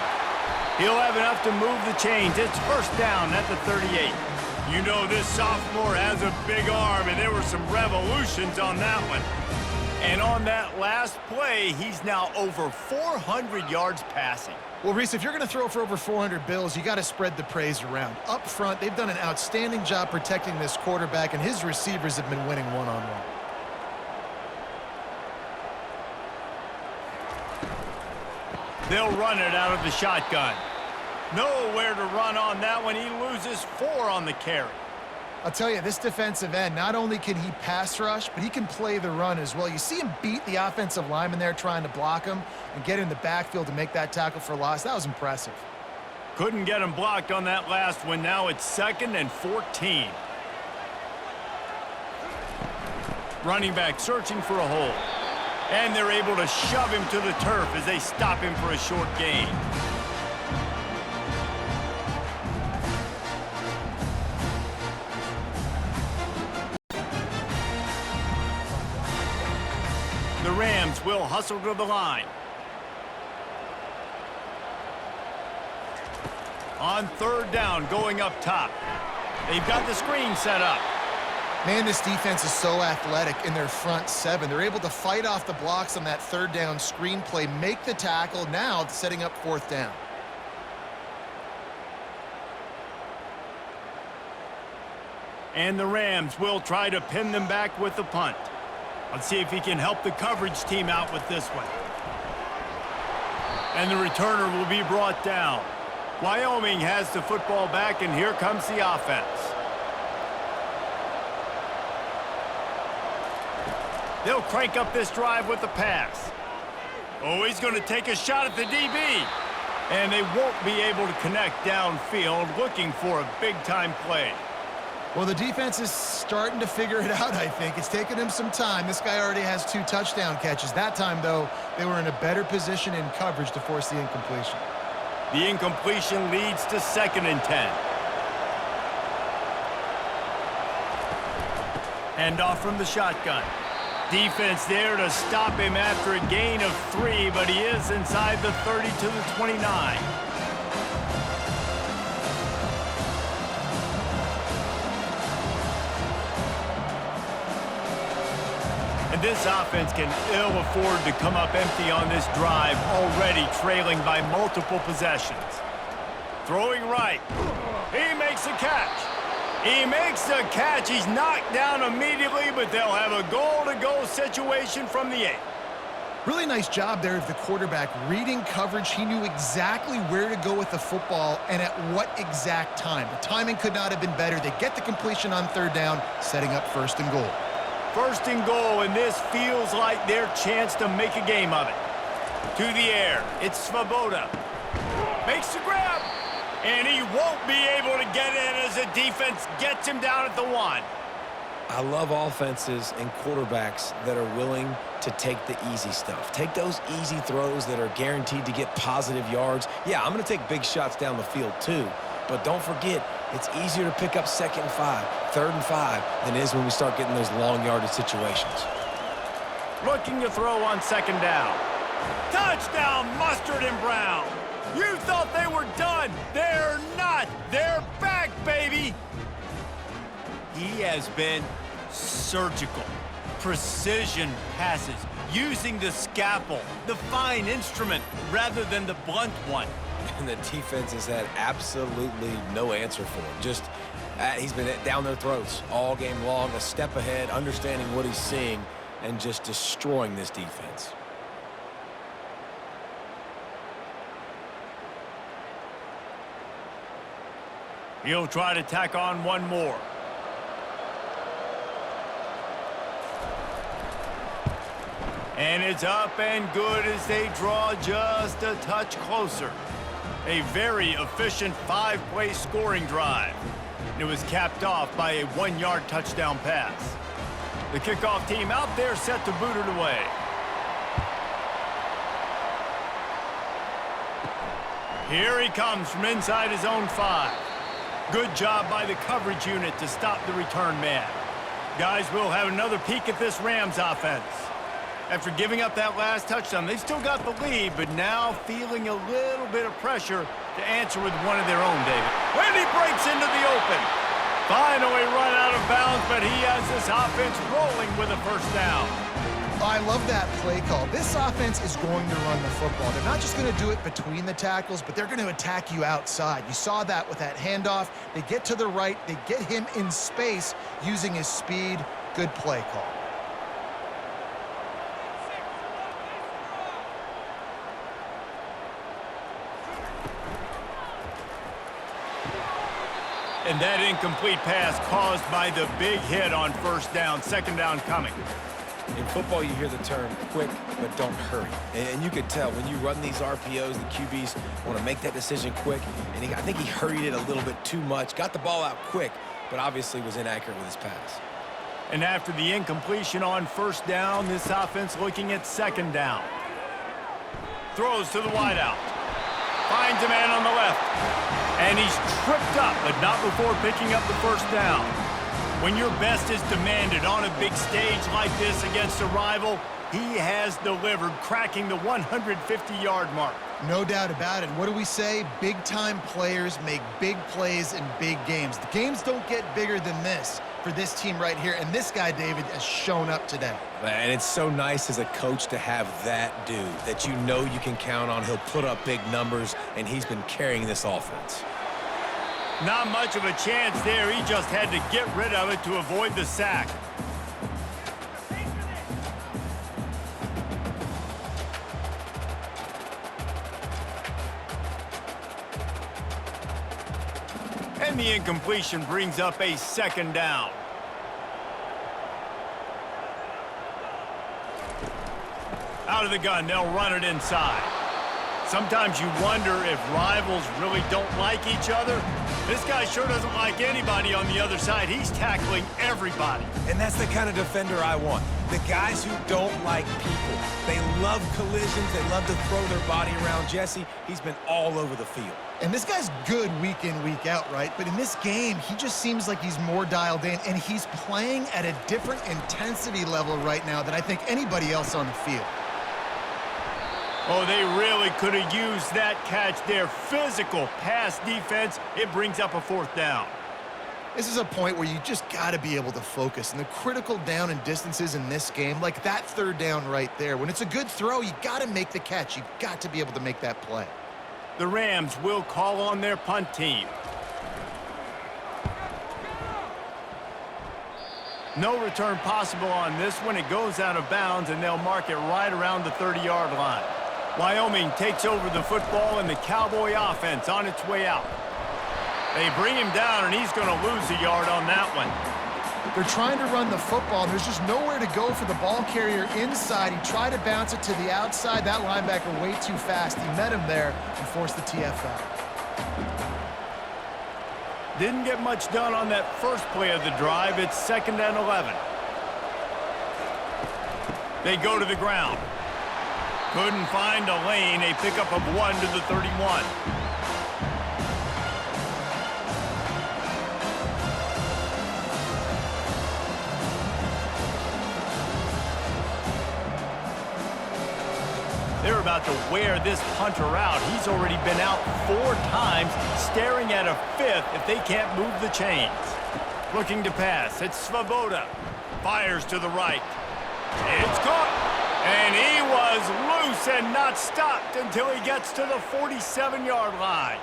He'll have enough to move the chains. It's first down at the 38. You know this sophomore has a big arm, and there were some revolutions on that one. And on that last play, he's now over 400 yards passing. Well, Reese, if you're going to throw for over 400 bills, you got to spread the praise around. Up front, they've done an outstanding job protecting this quarterback, and his receivers have been winning one-on-one. They'll run it out of the shotgun. Nowhere to run on that one. He loses 4 on the carry. I'll tell you, this defensive end, not only can he pass rush, but he can play the run as well. You see him beat the offensive lineman there trying to block him and get in the backfield to make that tackle for loss. That was impressive. Couldn't get him blocked on that last one. Now it's 2nd and 14. Running back searching for a hole. And they're able to shove him to the turf as they stop him for a short gain. The Rams will hustle to the line. On third down, going up top. They've got the screen set up. Man, this defense is so athletic in their front 7. They're able to fight off the blocks on that third down screen play, make the tackle, now setting up fourth down. And the Rams will try to pin them back with the punt. Let's see if he can help the coverage team out with this one. And the returner will be brought down. Wyoming has the football back, and here comes the offense. They'll crank up this drive with the pass. Oh, he's going to take a shot at the DB. And they won't be able to connect downfield, looking for a big-time play. Well, the defense is starting to figure it out, I think. It's taken him some time. This guy already has 2 touchdown catches. That time, though, they were in a better position in coverage to force the incompletion. The incompletion leads to 2nd and 10. Hand off from the shotgun. Defense there to stop him after a gain of 3, but he is inside the 30 to the 29. And this offense can ill afford to come up empty on this drive, already trailing by multiple possessions. Throwing right. He makes a catch. He makes the catch. He's knocked down immediately, but they'll have a goal-to-go situation from the 8. Really nice job there of the quarterback reading coverage. He knew exactly where to go with the football and at what exact time. The timing could not have been better. They get the completion on third down, setting up 1st and goal. 1st and goal, and this feels like their chance to make a game of it. To the air, it's Svoboda. Makes the grab. And he won't be able to get in as the defense gets him down at the 1. I love offenses and quarterbacks that are willing to take the easy stuff. Take those easy throws that are guaranteed to get positive yards. Yeah, I'm going to take big shots down the field too. But don't forget, it's easier to pick up 2nd and 5, 3rd and 5 than it is when we start getting those long yardage situations. Looking to throw on 2nd down. Touchdown, Mustard and Brown. You thought they were done. They're not. They're back, baby. He has been surgical. Precision passes, using the scalpel, the fine instrument, rather than the blunt one. And the defense has had absolutely no answer for him. Just, he's been down their throats all game long, a step ahead, understanding what he's seeing, and just destroying this defense. He'll try to tack on one more. And it's up and good as they draw just a touch closer. A very efficient 5-play scoring drive. It was capped off by a 1-yard touchdown pass. The kickoff team out there set to boot it away. Here he comes from inside his own 5. Good job by the coverage unit to stop the return man. Guys, we'll have another peek at this Rams offense. After giving up that last touchdown, they still got the lead, but now feeling a little bit of pressure to answer with one of their own, David. When he breaks into the open. Finally run out of bounds, but he has this offense rolling with a 1st down. I love that play call. This offense is going to run the football. They're not just going to do it between the tackles, but they're going to attack you outside. You saw that with that handoff. They get to the right. They get him in space using his speed. Good play call. And that incomplete pass caused by the big hit on 1st down, 2nd down coming. In football, you hear the term quick, but don't hurry. And you could tell when you run these RPOs, the QBs want to make that decision quick. And I think he hurried it a little bit too much, got the ball out quick, but obviously was inaccurate with his pass. And after the incompletion on 1st down, this offense looking at 2nd down. Throws to the wideout. Finds a man on the left. And he's tripped up, but not before picking up the 1st down. When your best is demanded on a big stage like this against a rival, he has delivered, cracking the 150-yard mark. No doubt about it. What do we say? Big-time players make big plays in big games. The games don't get bigger than this for this team right here, and this guy, David, has shown up today. And it's so nice as a coach to have that dude that you know you can count on. He'll put up big numbers, and he's been carrying this offense. Not much of a chance there. He just had to get rid of it to avoid the sack. And the incompletion brings up a 2nd down. Out of the gun, they'll run it inside. Sometimes you wonder if rivals really don't like each other. This guy sure doesn't like anybody on the other side. He's tackling everybody. And that's the kind of defender I want. The guys who don't like people. They love collisions. They love to throw their body around. Jesse, he's been all over the field. And this guy's good week in, week out, right? But in this game, he just seems like he's more dialed in, and he's playing at a different intensity level right now than I think anybody else on the field. Oh, they really could have used that catch there. Physical pass defense. It brings up a 4th down. This is a point where you just got to be able to focus. And the critical down and distances in this game, like that 3rd down right there, when it's a good throw, you got to make the catch. You got to be able to make that play. The Rams will call on their punt team. No return possible on this one. It goes out of bounds, and they'll mark it right around the 30-yard line. Wyoming takes over the football, and the Cowboy offense on its way out. They bring him down, and he's going to lose a yard on that one. They're trying to run the football. There's just nowhere to go for the ball carrier inside. He tried to bounce it to the outside. That linebacker way too fast. He met him there and forced the TFL. Didn't get much done on that first play of the drive. It's 2nd and 11. They go to the ground. Couldn't find a lane. A pickup of 1 to the 31. They're about to wear this punter out. He's already been out 4 times, staring at a 5th if they can't move the chains. Looking to pass. It's Svoboda. Fires to the right. It's caught. And he was loose and not stopped until he gets to the 47-yard line.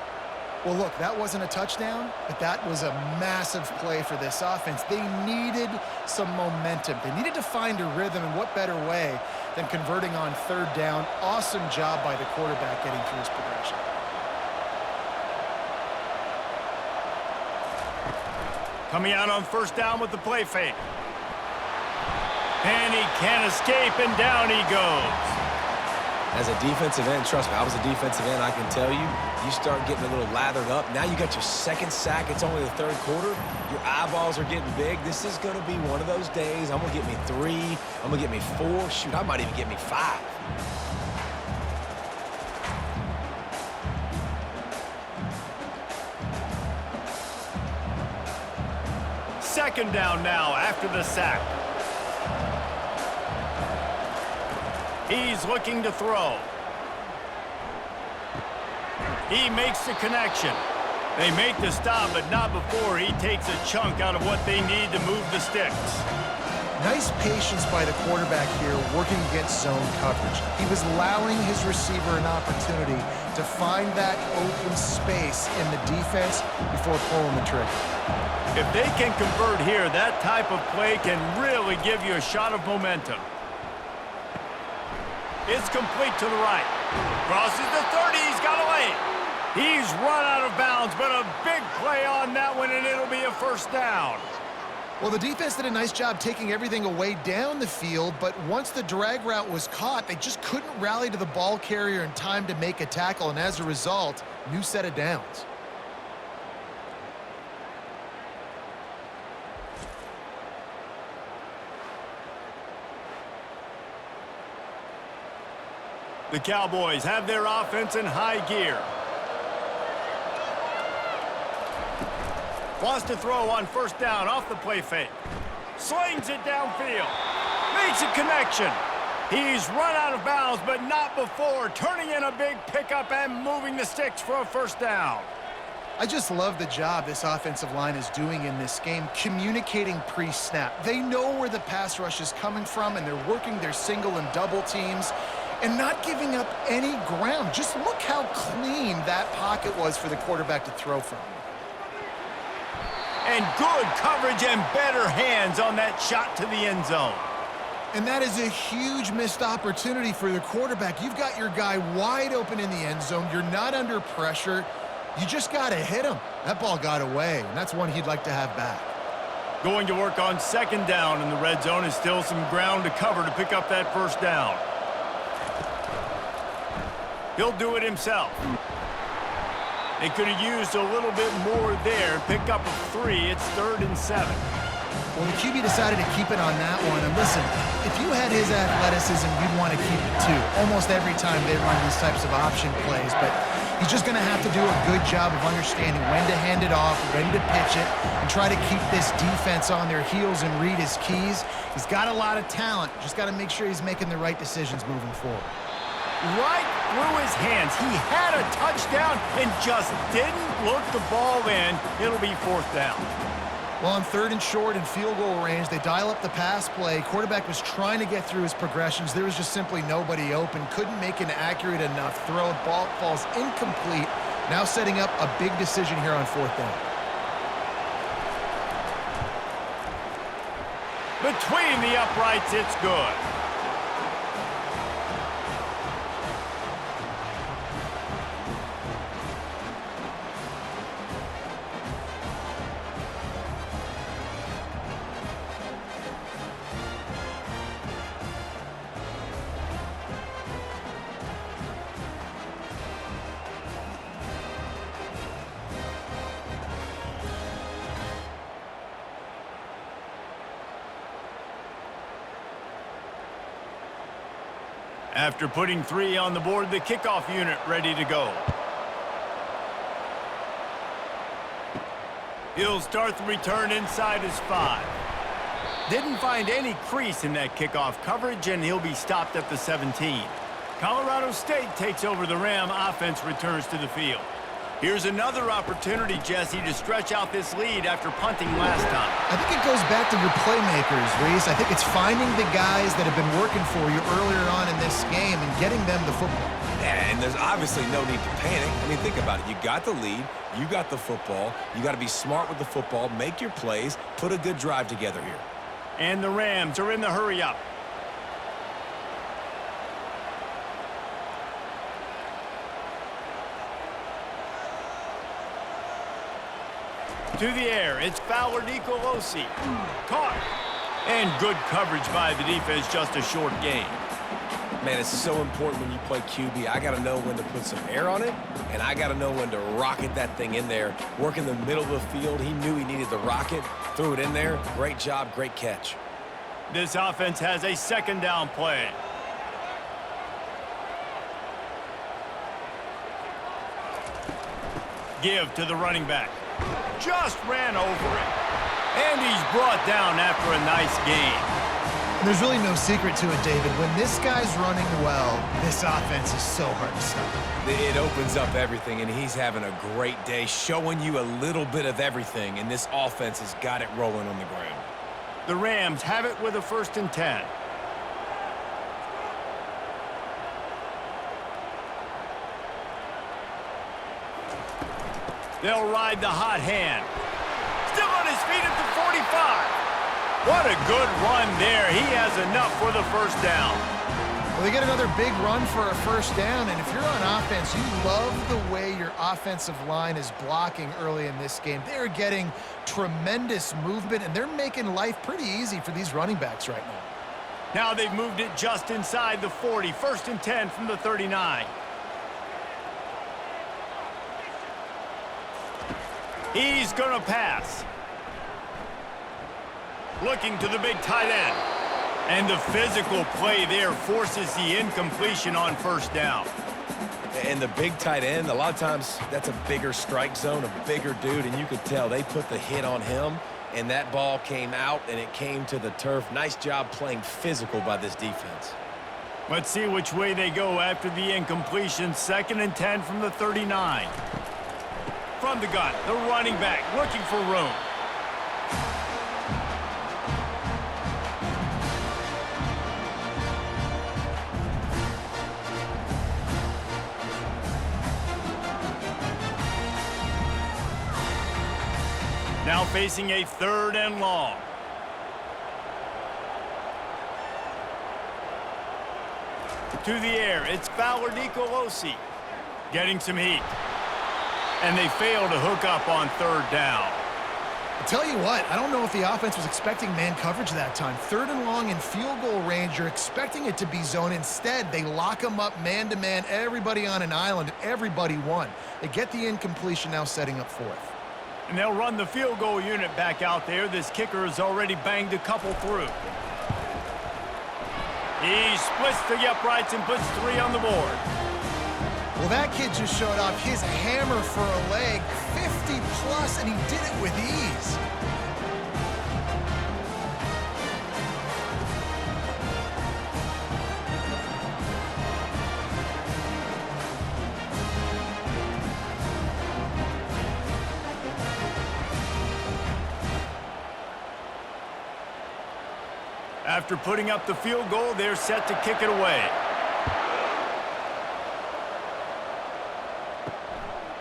Well, look, that wasn't a touchdown, but that was a massive play for this offense. They needed some momentum. They needed to find a rhythm, and what better way than converting on 3rd down. Awesome job by the quarterback getting through his progression. Coming out on 1st down with the play fake. And he can't escape, and down he goes. As a defensive end, trust me, I was a defensive end, I can tell you, you start getting a little lathered up. Now you got your 2nd sack. It's only the 3rd quarter. Your eyeballs are getting big. This is going to be one of those days. I'm going to get me 3. I'm going to get me 4. Shoot, I might even get me 5. Second down now after the sack. He's looking to throw. He makes the connection. They make the stop, but not before he takes a chunk out of what they need to move the sticks. Nice patience by the quarterback here, working against zone coverage. He was allowing his receiver an opportunity to find that open space in the defense before pulling the trigger. If they can convert here, that type of play can really give you a shot of momentum. It's complete to the right. Crosses the 30. He's got a lane. He's run out of bounds, but a big play on that one, and it'll be a 1st down. Well, the defense did a nice job taking everything away down the field, but once the drag route was caught, they just couldn't rally to the ball carrier in time to make a tackle, and as a result, new set of downs. The Cowboys have their offense in high gear. Wants to throw on 1st down off the play fake. Slings it downfield. Makes a connection. He's run out of bounds, but not before turning in a big pickup and moving the sticks for a 1st down. I just love the job this offensive line is doing in this game, communicating pre-snap. They know where the pass rush is coming from, and they're working their single and double teams and not giving up any ground. Just look how clean that pocket was for the quarterback to throw from. And good coverage and better hands on that shot to the end zone. And that is a huge missed opportunity for the quarterback. You've got your guy wide open in the end zone. You're not under pressure. You just got to hit him. That ball got away, and that's one he'd like to have back. Going to work on 2nd down in the red zone. Is still some ground to cover to pick up that 1st down. He'll do it himself. They could have used a little bit more there. Pick up a 3. It's 3rd and 7. Well, the QB decided to keep it on that one. And listen, if you had his athleticism, you'd want to keep it too. Almost every time they run these types of option plays. But he's just going to have to do a good job of understanding when to hand it off, when to pitch it, and try to keep this defense on their heels and read his keys. He's got a lot of talent. Just got to make sure he's making the right decisions moving forward. Right through his hands. He had a touchdown and just didn't look the ball in. It'll be 4th down. Well, on 3rd and short and field goal range, they dial up the pass play. Quarterback was trying to get through his progressions. There was just simply nobody open. Couldn't make an accurate enough throw. Ball falls incomplete. Now setting up a big decision here on 4th down. Between the uprights, it's good. After putting 3 on the board, the kickoff unit ready to go. He'll start the return inside his 5. Didn't find any crease in that kickoff coverage, and he'll be stopped at the 17. Colorado State takes over. The Ram offense returns to the field. Here's another opportunity, Jesse, to stretch out this lead after punting last time. I think it goes back to your playmakers, Reese. I think it's finding the guys that have been working for you earlier on in this game and getting them the football. And there's obviously no need to panic. I mean, think about it. You got the lead. You got the football. You got to be smart with the football, make your plays, put a good drive together here. And the Rams are in the hurry-up. To the air, it's Fowler Nicolosi. Caught. And good coverage by the defense, just a short gain. Man, it's so important when you play QB. I got to know when to put some air on it, and I got to know when to rocket that thing in there. Work in the middle of the field. He knew he needed the rocket, threw it in there. Great job, great catch. This offense has a second down play. Give to the running back. Just ran over it. And he's brought down after a nice gain. And there's really no secret to it, David. When this guy's running well, this offense is so hard to stop. It opens up everything, and he's having a great day, showing you a little bit of everything, and this offense has got it rolling on the ground. The Rams have it with a 1st and 10. They'll ride the hot hand. Still on his feet at the 45. What a good run there. He has enough for the 1st down. Well, they get another big run for a 1st down, and if you're on offense, you love the way your offensive line is blocking early in this game. They're getting tremendous movement, and they're making life pretty easy for these running backs right now. Now they've moved it just inside the 40. 1st and 10 from the 39. He's going to pass. Looking to the big tight end. And the physical play there forces the incompletion on 1st down. And the big tight end, a lot of times that's a bigger strike zone, a bigger dude, and you could tell they put the hit on him, and that ball came out, and it came to the turf. Nice job playing physical by this defense. Let's see which way they go after the incompletion. 2nd and 10 from the 39. From the gun, the running back looking for room. Now facing a 3rd and long. To the air, it's Fowler Nicolosi. Getting some heat. And they fail to hook up on 3rd down. I'll tell you what, I don't know if the offense was expecting man coverage that time. 3rd and long in field goal range, you're expecting it to be zone. Instead, they lock them up man-to-man, everybody on an island, everybody won. They get the incompletion, now setting up 4th. And they'll run the field goal unit back out there. This kicker has already banged a couple through. He splits the uprights and puts 3 on the board. Well, that kid just showed off his hammer for a leg, 50-plus, and he did it with ease. After putting up the field goal, they're set to kick it away.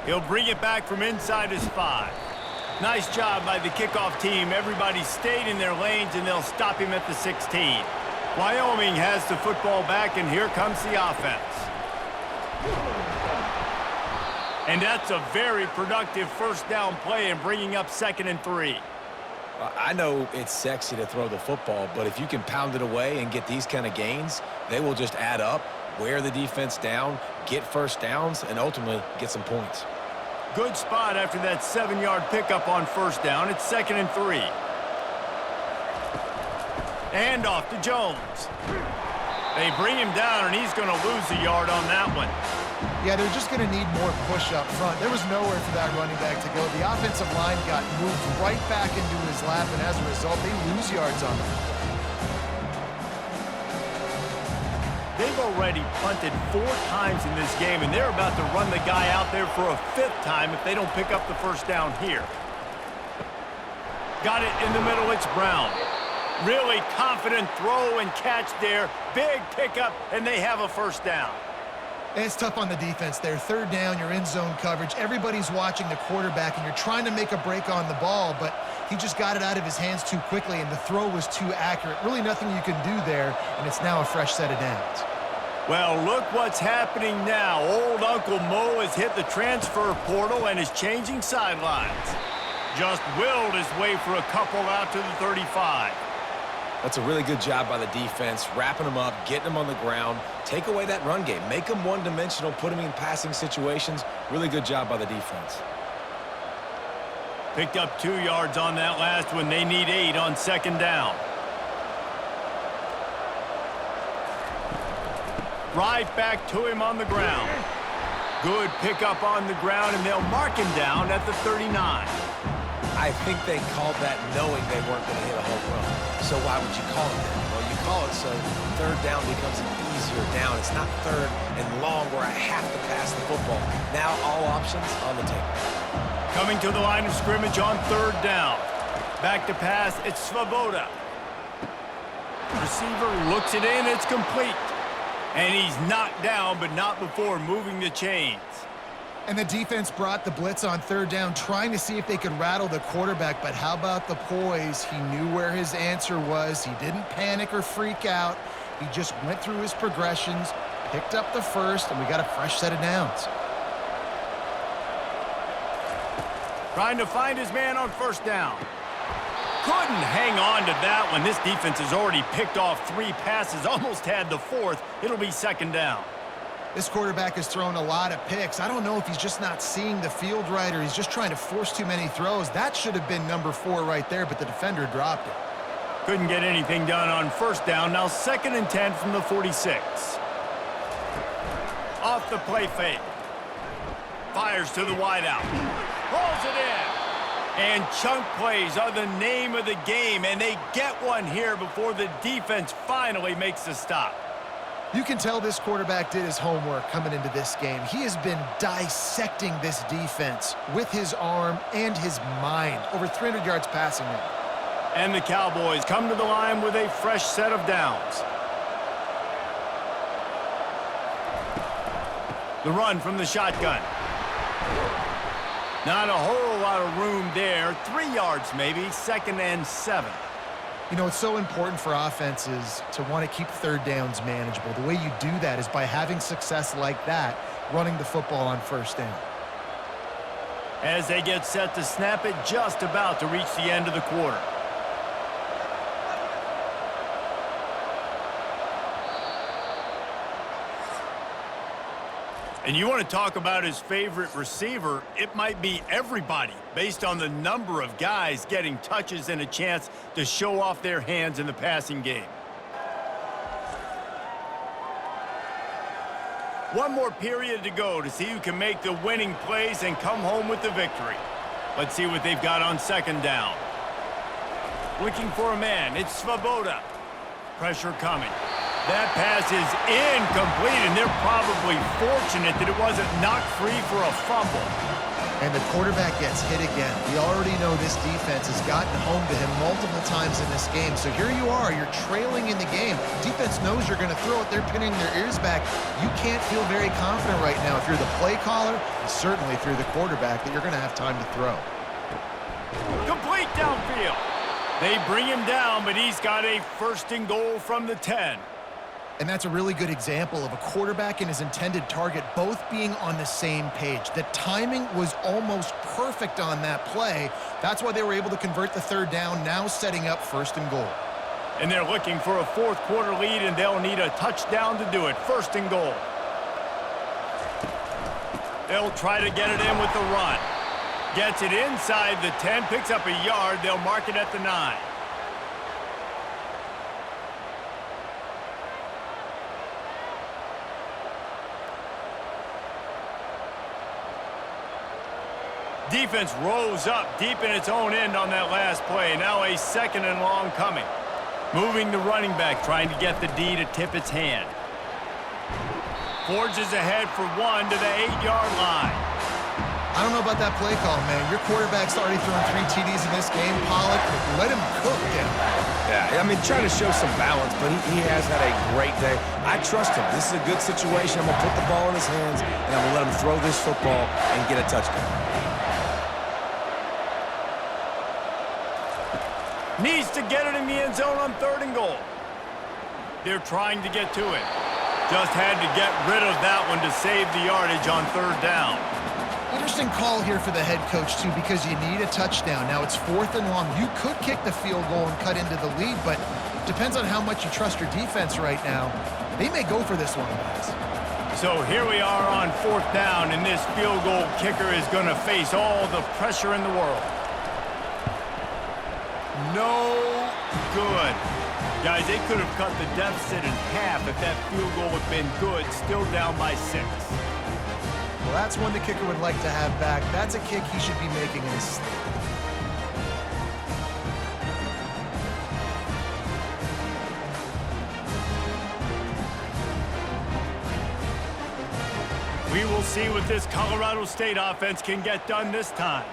He'll bring it back from inside his 5. Nice job by the kickoff team. Everybody stayed in their lanes, and they'll stop him at the 16. Wyoming has the football back, and here comes the offense. And that's a very productive 1st down play and bringing up 2nd and 3. I know it's sexy to throw the football, but if you can pound it away and get these kind of gains, they will just add up, wear the defense down, get 1st downs, and ultimately get some points. Good spot after that 7-yard pickup on 1st down. It's 2nd and 3. And off to Jones. They bring him down, and he's going to lose a yard on that one. Yeah, they're just going to need more push up front. There was nowhere for that running back to go. The offensive line got moved right back into his lap, and as a result, they lose yards on him. They've already punted 4 times in this game, and they're about to run the guy out there for a 5th time if they don't pick up the first down here. Got it in the middle. It's Brown. Really confident throw and catch there. Big pickup, and they have a first down. It's tough on the defense there. 3rd down, you're in zone coverage. Everybody's watching the quarterback, and you're trying to make a break on the ball, but he just got it out of his hands too quickly, and the throw was too accurate. Really nothing you can do there, and it's now a fresh set of downs. Well, look what's happening now. Old Uncle Mo has hit the transfer portal and is changing sidelines. Just willed his way for a couple out to the 35. That's a really good job by the defense, wrapping them up, getting them on the ground. Take away that run game. Make them one-dimensional, put them in passing situations. Really good job by the defense. Picked up 2 yards on that last one. They need 8 on 2nd down. Right back to him on the ground. Good pickup on the ground, and they'll mark him down at the 39. I think they called that knowing they weren't going to hit a home run. So why would you call it that? Well, you call it so 3rd down becomes an easier down. It's not 3rd and long where I have to pass the football. Now all options on the table. Coming to the line of scrimmage on 3rd down. Back to pass, it's Svoboda. Receiver looks it in, it's complete. And he's knocked down, but not before moving the chains. And the defense brought the blitz on 3rd down, trying to see if they could rattle the quarterback. But how about the poise? He knew where his answer was. He didn't panic or freak out. He just went through his progressions, picked up the first, and we got a fresh set of downs. Trying to find his man on 1st down. Couldn't hang on to that one. This defense has already picked off 3 passes, almost had the 4th. It'll be 2nd down. This quarterback has thrown a lot of picks. I don't know if he's just not seeing the field right or he's just trying to force too many throws. That should have been number 4 right there, but the defender dropped it. Couldn't get anything done on 1st down. Now 2nd and 10 from the 46. Off the play fake. Fires to the wideout. Pulls it in. And chunk plays are the name of the game, and they get one here before the defense finally makes the stop. You can tell this quarterback did his homework coming into this game. He has been dissecting this defense with his arm and his mind. Over 300 yards passing now. And the Cowboys come to the line with a fresh set of downs. The run from the shotgun. Not a whole lot of room there. 3 yards maybe, 2nd and 7. You know, it's so important for offenses to want to keep 3rd downs manageable. The way you do that is by having success like that, running the football on 1st down. As they get set to snap it, just about to reach the end of the quarter. And you want to talk about his favorite receiver, it might be everybody based on the number of guys getting touches and a chance to show off their hands in the passing game. One more period to go to see who can make the winning plays and come home with the victory. Let's see what they've got on 2nd down. Looking for a man, it's Svoboda. Pressure coming. That pass is incomplete, and they're probably fortunate that it wasn't knocked free for a fumble. And the quarterback gets hit again. We already know this defense has gotten home to him multiple times in this game. So here you are, you're trailing in the game. Defense knows you're going to throw it. They're pinning their ears back. You can't feel very confident right now if you're the play caller, and certainly if you're the quarterback, that you're going to have time to throw. Complete downfield. They bring him down, but he's got a 1st and goal from the 10. And that's a really good example of a quarterback and his intended target both being on the same page. The timing was almost perfect on that play. That's why they were able to convert the 3rd down, now setting up 1st and goal. And they're looking for a 4th quarter lead, and they'll need a touchdown to do it. 1st and goal. They'll try to get it in with the run. Gets it inside the 10, picks up a yard. They'll mark it at the 9. Defense rose up deep in its own end on that last play. Now a 2nd and long coming. Moving the running back, trying to get the D to tip its hand. Forges ahead for 1 to the 8-yard line. I don't know about that play call, man. Your quarterback's already thrown 3 TDs in this game. Pollock, let him cook down. Yeah, I mean, trying to show some balance, but he has had a great day. I trust him. This is a good situation. I'm going to put the ball in his hands, and I'm going to let him throw this football and get a touchdown. Needs to get it in the end zone on 3rd and goal. They're trying to get to it. Just had to get rid of that one to save the yardage on 3rd down. Interesting call here for the head coach, too, because you need a touchdown. Now it's 4th and long. You could kick the field goal and cut into the lead, but depends on how much you trust your defense right now. They may go for this one, guys. So here we are on 4th down, and this field goal kicker is going to face all the pressure in the world. No good. Guys, they could have cut the deficit in half if that field goal had been good, still down by 6. Well, that's one the kicker would like to have back. That's a kick he should be making in his sleep. We will see what this Colorado State offense can get done this time.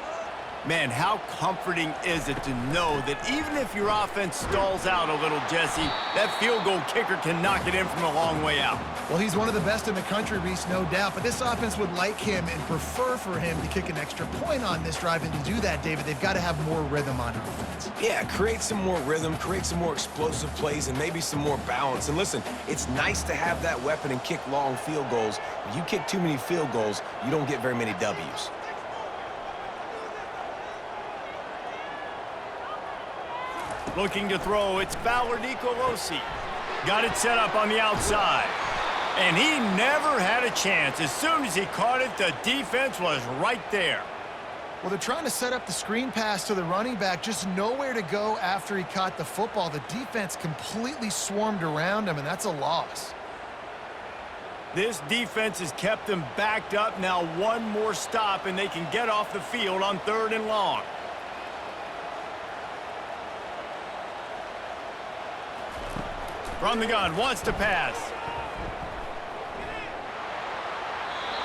Man, how comforting is it to know that even if your offense stalls out a little, Jesse, that field goal kicker can knock it in from a long way out. Well, he's one of the best in the country, Reese, no doubt. But this offense would like him and prefer for him to kick an extra point on this drive. And to do that, David, they've got to have more rhythm on offense. Yeah, create some more rhythm, create some more explosive plays, and maybe some more balance. And listen, it's nice to have that weapon and kick long field goals. When you kick too many field goals, you don't get very many W's. Looking to throw, it's Nicolosi. Got it set up on the outside. And he never had a chance. As soon as he caught it, the defense was right there. Well, they're trying to set up the screen pass to the running back, just nowhere to go after he caught the football. The defense completely swarmed around him, and that's a loss. This defense has kept them backed up. Now one more stop, and they can get off the field on 3rd and long. From the gun, wants to pass.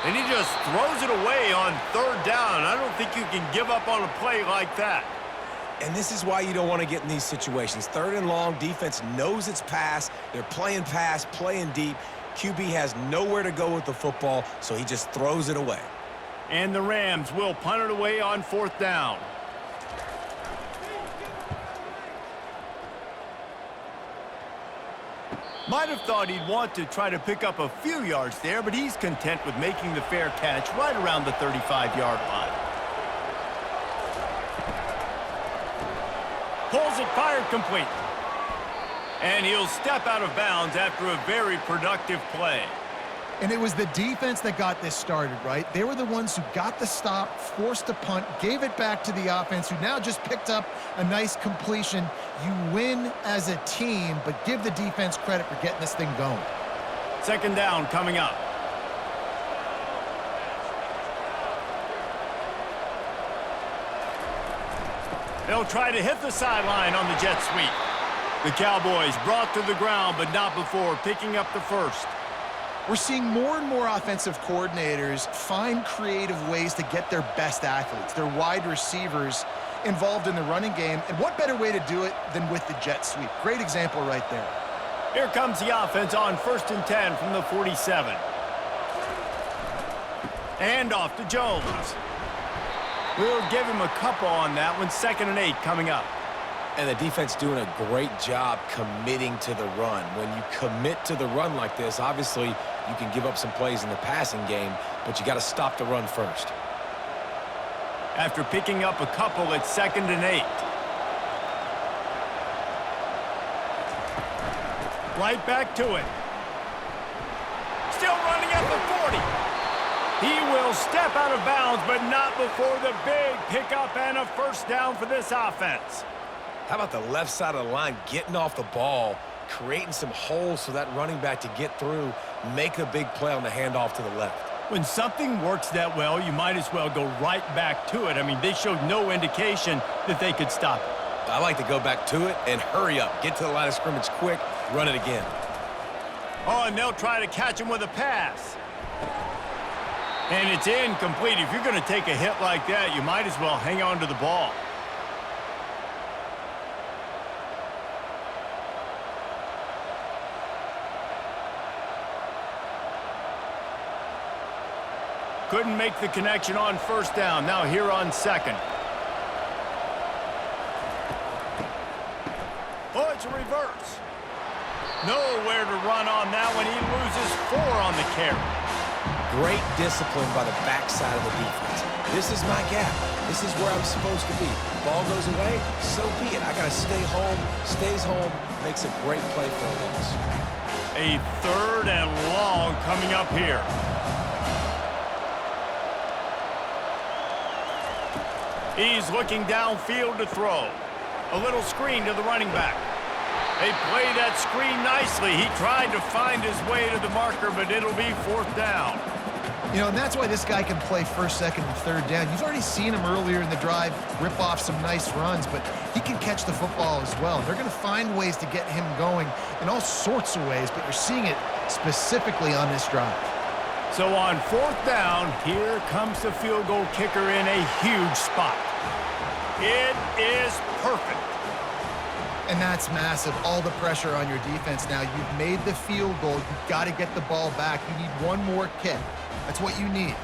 And he just throws it away on 3rd down. I don't think you can give up on a play like that. And this is why you don't want to get in these situations. 3rd and long, defense knows it's pass. They're playing pass, playing deep. QB has nowhere to go with the football, so he just throws it away. And the Rams will punt it away on 4th down. Might have thought he'd want to try to pick up a few yards there, but he's content with making the fair catch right around the 35-yard line. Pulls it, fired complete. And he'll step out of bounds after a very productive play. And it was the defense that got this started, right? They were the ones who got the stop, forced a punt, gave it back to the offense, who now just picked up a nice completion. You win as a team, but give the defense credit for getting this thing going. 2nd down coming up. They'll try to hit the sideline on the jet sweep. The Cowboys brought to the ground, but not before picking up the 1st. We're seeing more and more offensive coordinators find creative ways to get their best athletes, their wide receivers, involved in the running game. And what better way to do it than with the jet sweep? Great example right there. Here comes the offense on 1st and 10 from the 47. And off to Jones. We'll give him a couple on that one. 2nd and 8 coming up. And the defense doing a great job committing to the run. When you commit to the run like this, obviously you can give up some plays in the passing game, but you got to stop the run first. After picking up a couple, it's 2nd and 8. Right back to it. Still running at the 40. He will step out of bounds, but not before the big pickup and a 1st down for this offense. How about the left side of the line getting off the ball, creating some holes for that running back to get through, make a big play on the handoff to the left. When something works that well, you might as well go right back to it. I mean, they showed no indication that they could stop it. I like to go back to it and hurry up. Get to the line of scrimmage quick, run it again. Oh, and they'll try to catch him with a pass. And it's incomplete. If you're going to take a hit like that, you might as well hang on to the ball. Couldn't make the connection on first down. Now here on second. Oh, it's a reverse. Nowhere to run on that one. He loses 4 on the carry. Great discipline by the backside of the defense. This is my gap. This is where I'm supposed to be. Ball goes away, so be it. I got to stay home. Stays home. Makes a great play for a loss. A 3rd and long coming up here. He's looking downfield to throw. A little screen to the running back. They play that screen nicely. He tried to find his way to the marker, but it'll be 4th down. You know, and that's why this guy can play 1st, 2nd, and 3rd down. You've already seen him earlier in the drive rip off some nice runs, but he can catch the football as well. They're going to find ways to get him going in all sorts of ways, but you're seeing it specifically on this drive. So on 4th down, here comes the field goal kicker in a huge spot. It is perfect. And that's massive. All the pressure on your defense now. You've made the field goal. You've got to get the ball back. You need one more kick. That's what you need.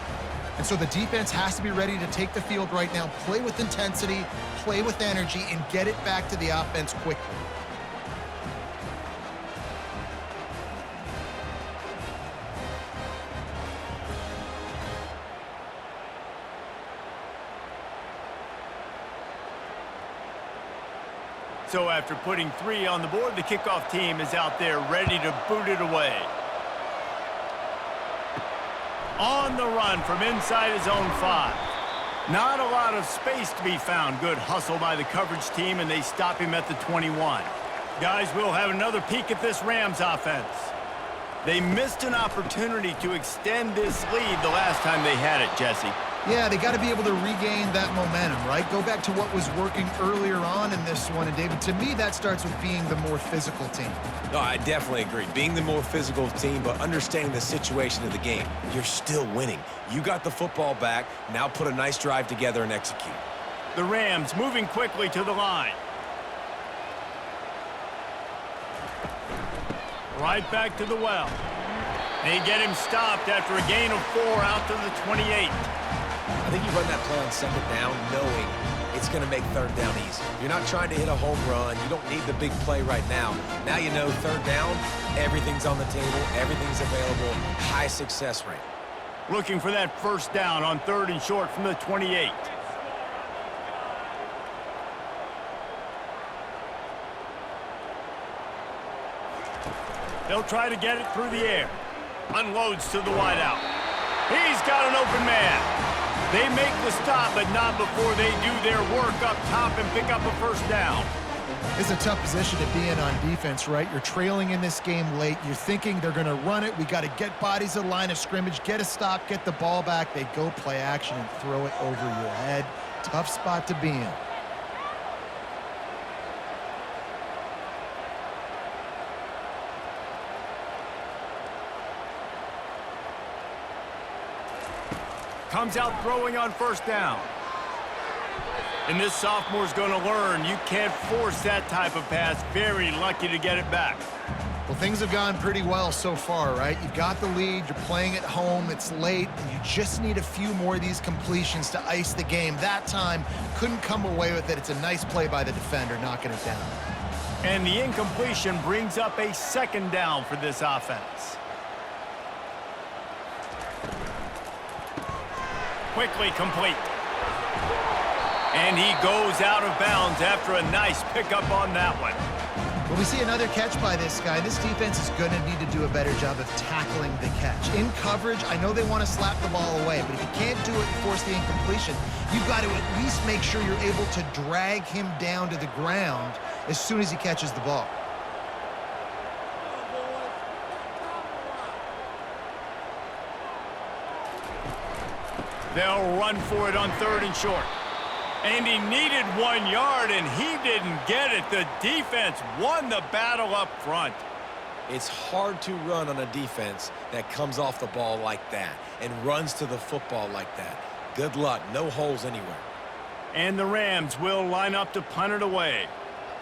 And so the defense has to be ready to take the field right now, play with intensity, play with energy, and get it back to the offense quickly. So after putting 3 on the board, the kickoff team is out there ready to boot it away. On the run from inside his own 5. Not a lot of space to be found. Good hustle by the coverage team, and they stop him at the 21. Guys, we'll have another peek at this Rams offense. They missed an opportunity to extend this lead the last time they had it, Jesse. Yeah, they got to be able to regain that momentum, right? Go back to what was working earlier on in this one. And, David, to me, that starts with being the more physical team. No, I definitely agree. Being the more physical team, but understanding the situation of the game. You're still winning. You got the football back. Now put a nice drive together and execute. The Rams moving quickly to the line. Right back to the well. They get him stopped after a gain of 4 out to the 28. I think you run that play on 2nd down knowing it's going to make 3rd down easy. You're not trying to hit a home run. You don't need the big play right now. Now you know 3rd down, everything's on the table, everything's available, high success rate. Looking for that 1st down on 3rd and short from the 28. They'll try to get it through the air. Unloads to the wideout. He's got an open man. They make the stop, but not before they do their work up top and pick up a 1st down. It's a tough position to be in on defense, right? You're trailing in this game late. You're thinking they're going to run it. We got to get bodies to the line of scrimmage, get a stop, get the ball back. They go play action and throw it over your head. Tough spot to be in. Comes out throwing on 1st down. And this sophomore's going to learn you can't force that type of pass. Very lucky to get it back. Well, things have gone pretty well so far, right? You've got the lead, you're playing at home, it's late, and you just need a few more of these completions to ice the game. That time, couldn't come away with it. It's a nice play by the defender, knocking it down. And the incompletion brings up a 2nd down for this offense. Quickly complete. And he goes out of bounds after a nice pickup on that one. Well, we see another catch by this guy. This defense is going to need to do a better job of tackling the catch. In coverage, I know they want to slap the ball away, but if you can't do it and force the incompletion, you've got to at least make sure you're able to drag him down to the ground as soon as he catches the ball. They'll run for it on 3rd and short. And he needed 1 yard, and he didn't get it. The defense won the battle up front. It's hard to run on a defense that comes off the ball like that and runs to the football like that. Good luck. No holes anywhere. And the Rams will line up to punt it away.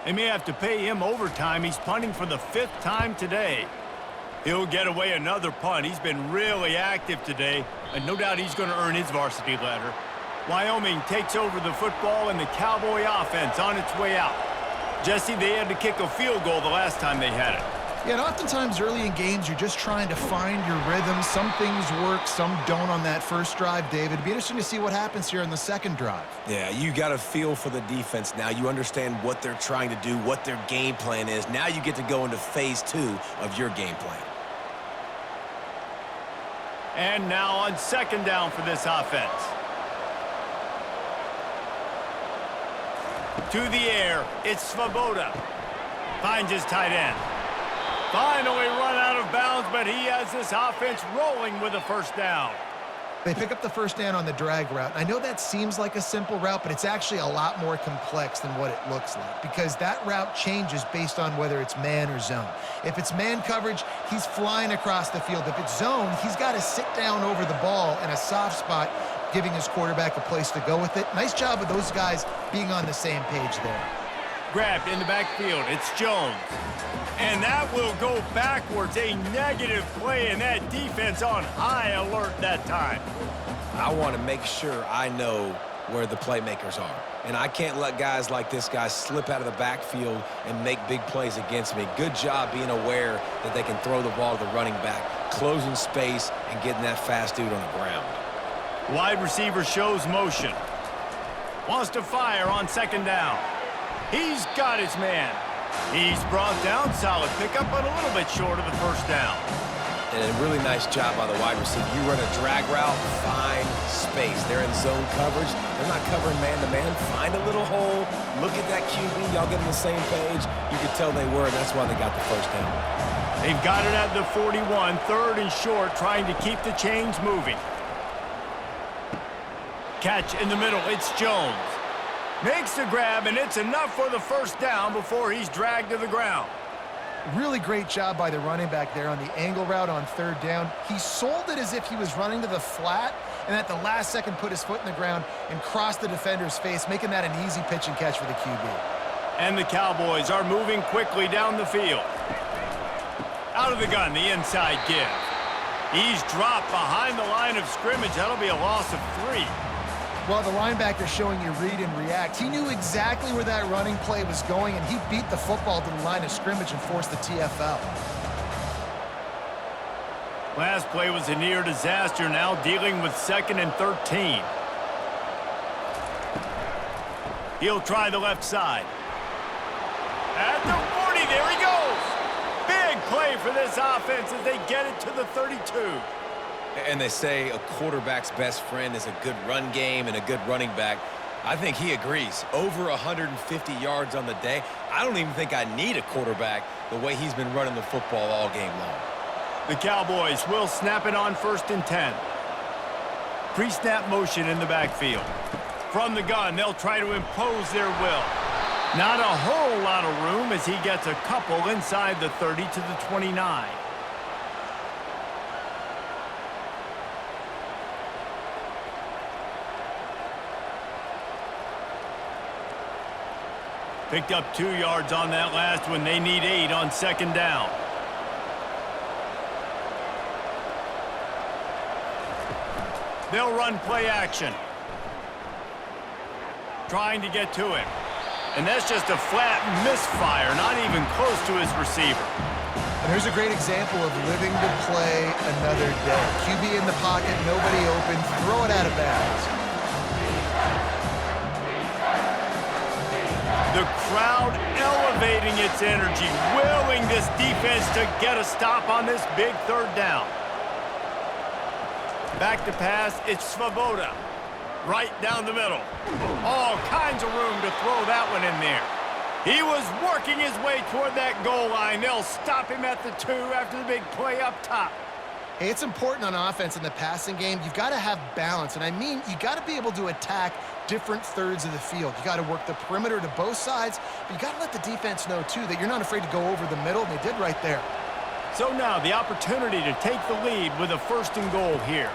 They may have to pay him overtime. He's punting for the 5th time today. He'll get away another punt. He's been really active today, and no doubt he's going to earn his varsity letter. Wyoming takes over the football, and the Cowboy offense on its way out. Jesse, they had to kick a field goal the last time they had it. Yeah, and oftentimes early in games, you're just trying to find your rhythm. Some things work, some don't on that first drive, David. It'd be interesting to see what happens here in the second drive. Yeah, you got a feel for the defense now. You understand what they're trying to do, what their game plan is. Now you get to go into phase 2 of your game plan. And now on 2nd down for this offense. To the air, it's Svoboda. Finds his tight end. Finally run out of bounds, but he has this offense rolling with a 1st down. They pick up the 1st down on the drag route. I know that seems like a simple route, but it's actually a lot more complex than what it looks like because that route changes based on whether it's man or zone. If it's man coverage, he's flying across the field. If it's zone, he's got to sit down over the ball in a soft spot, giving his quarterback a place to go with it. Nice job of those guys being on the same page there. Grabbed in the backfield, it's Jones. And that will go backwards. A negative play, and that defense on high alert that time. I want to make sure I know where the playmakers are. And I can't let guys like this guy slip out of the backfield and make big plays against me. Good job being aware that they can throw the ball to the running back, closing space, and getting that fast dude on the ground. Wide receiver shows motion. Wants to fire on 2nd down. He's got his man. He's brought down. Solid pickup, but a little bit short of the 1st down. And a really nice job by the wide receiver. You run a drag route, find space. They're in zone coverage. They're not covering man-to-man. Find a little hole. Look at that QB. Y'all get on the same page. You could tell they were, and that's why they got the 1st down. They've got it at the 41, 3rd and short, trying to keep the chains moving. Catch in the middle. It's Jones. Makes the grab, and it's enough for the 1st down before he's dragged to the ground. Really great job by the running back there on the angle route on 3rd down. He sold it as if he was running to the flat, and at the last second put his foot in the ground and crossed the defender's face, making that an easy pitch and catch for the QB. And the Cowboys are moving quickly down the field. Out of the gun, the inside give. He's dropped behind the line of scrimmage. That'll be a loss of 3. Well, the linebacker showing you read and react. He knew exactly where that running play was going, and he beat the football to the line of scrimmage and forced the TFL. Last play was a near disaster, now dealing with 2nd and 13. He'll try the left side. At the 40, there he goes. Big play for this offense as they get it to the 32. And they say a quarterback's best friend is a good run game and a good running back. I think he agrees. Over 150 yards on the day. I don't even think I need a quarterback the way he's been running the football all game long. The Cowboys will snap it on 1st and 10. Pre-snap motion in the backfield. From the gun, they'll try to impose their will. Not a whole lot of room as he gets a couple inside the 30 to the 29. Picked up 2 yards on that last one. They need 8 on 2nd down. They'll run play action. Trying to get to him. And that's just a flat misfire, not even close to his receiver. And there's a great example of living to play another day. QB in the pocket, nobody open, throw it out of bounds. The crowd elevating its energy, willing this defense to get a stop on this big 3rd down. Back to pass, it's Svoboda. Right down the middle. All kinds of room to throw that one in there. He was working his way toward that goal line. They'll stop him at the 2 after the big play up top. Hey, it's important on offense in the passing game. You've got to have balance, and I mean you got to be able to attack different thirds of the field. You got to work the perimeter to both sides, but you got to let the defense know, too, that you're not afraid to go over the middle, and they did right there. So now the opportunity to take the lead with a 1st and goal here.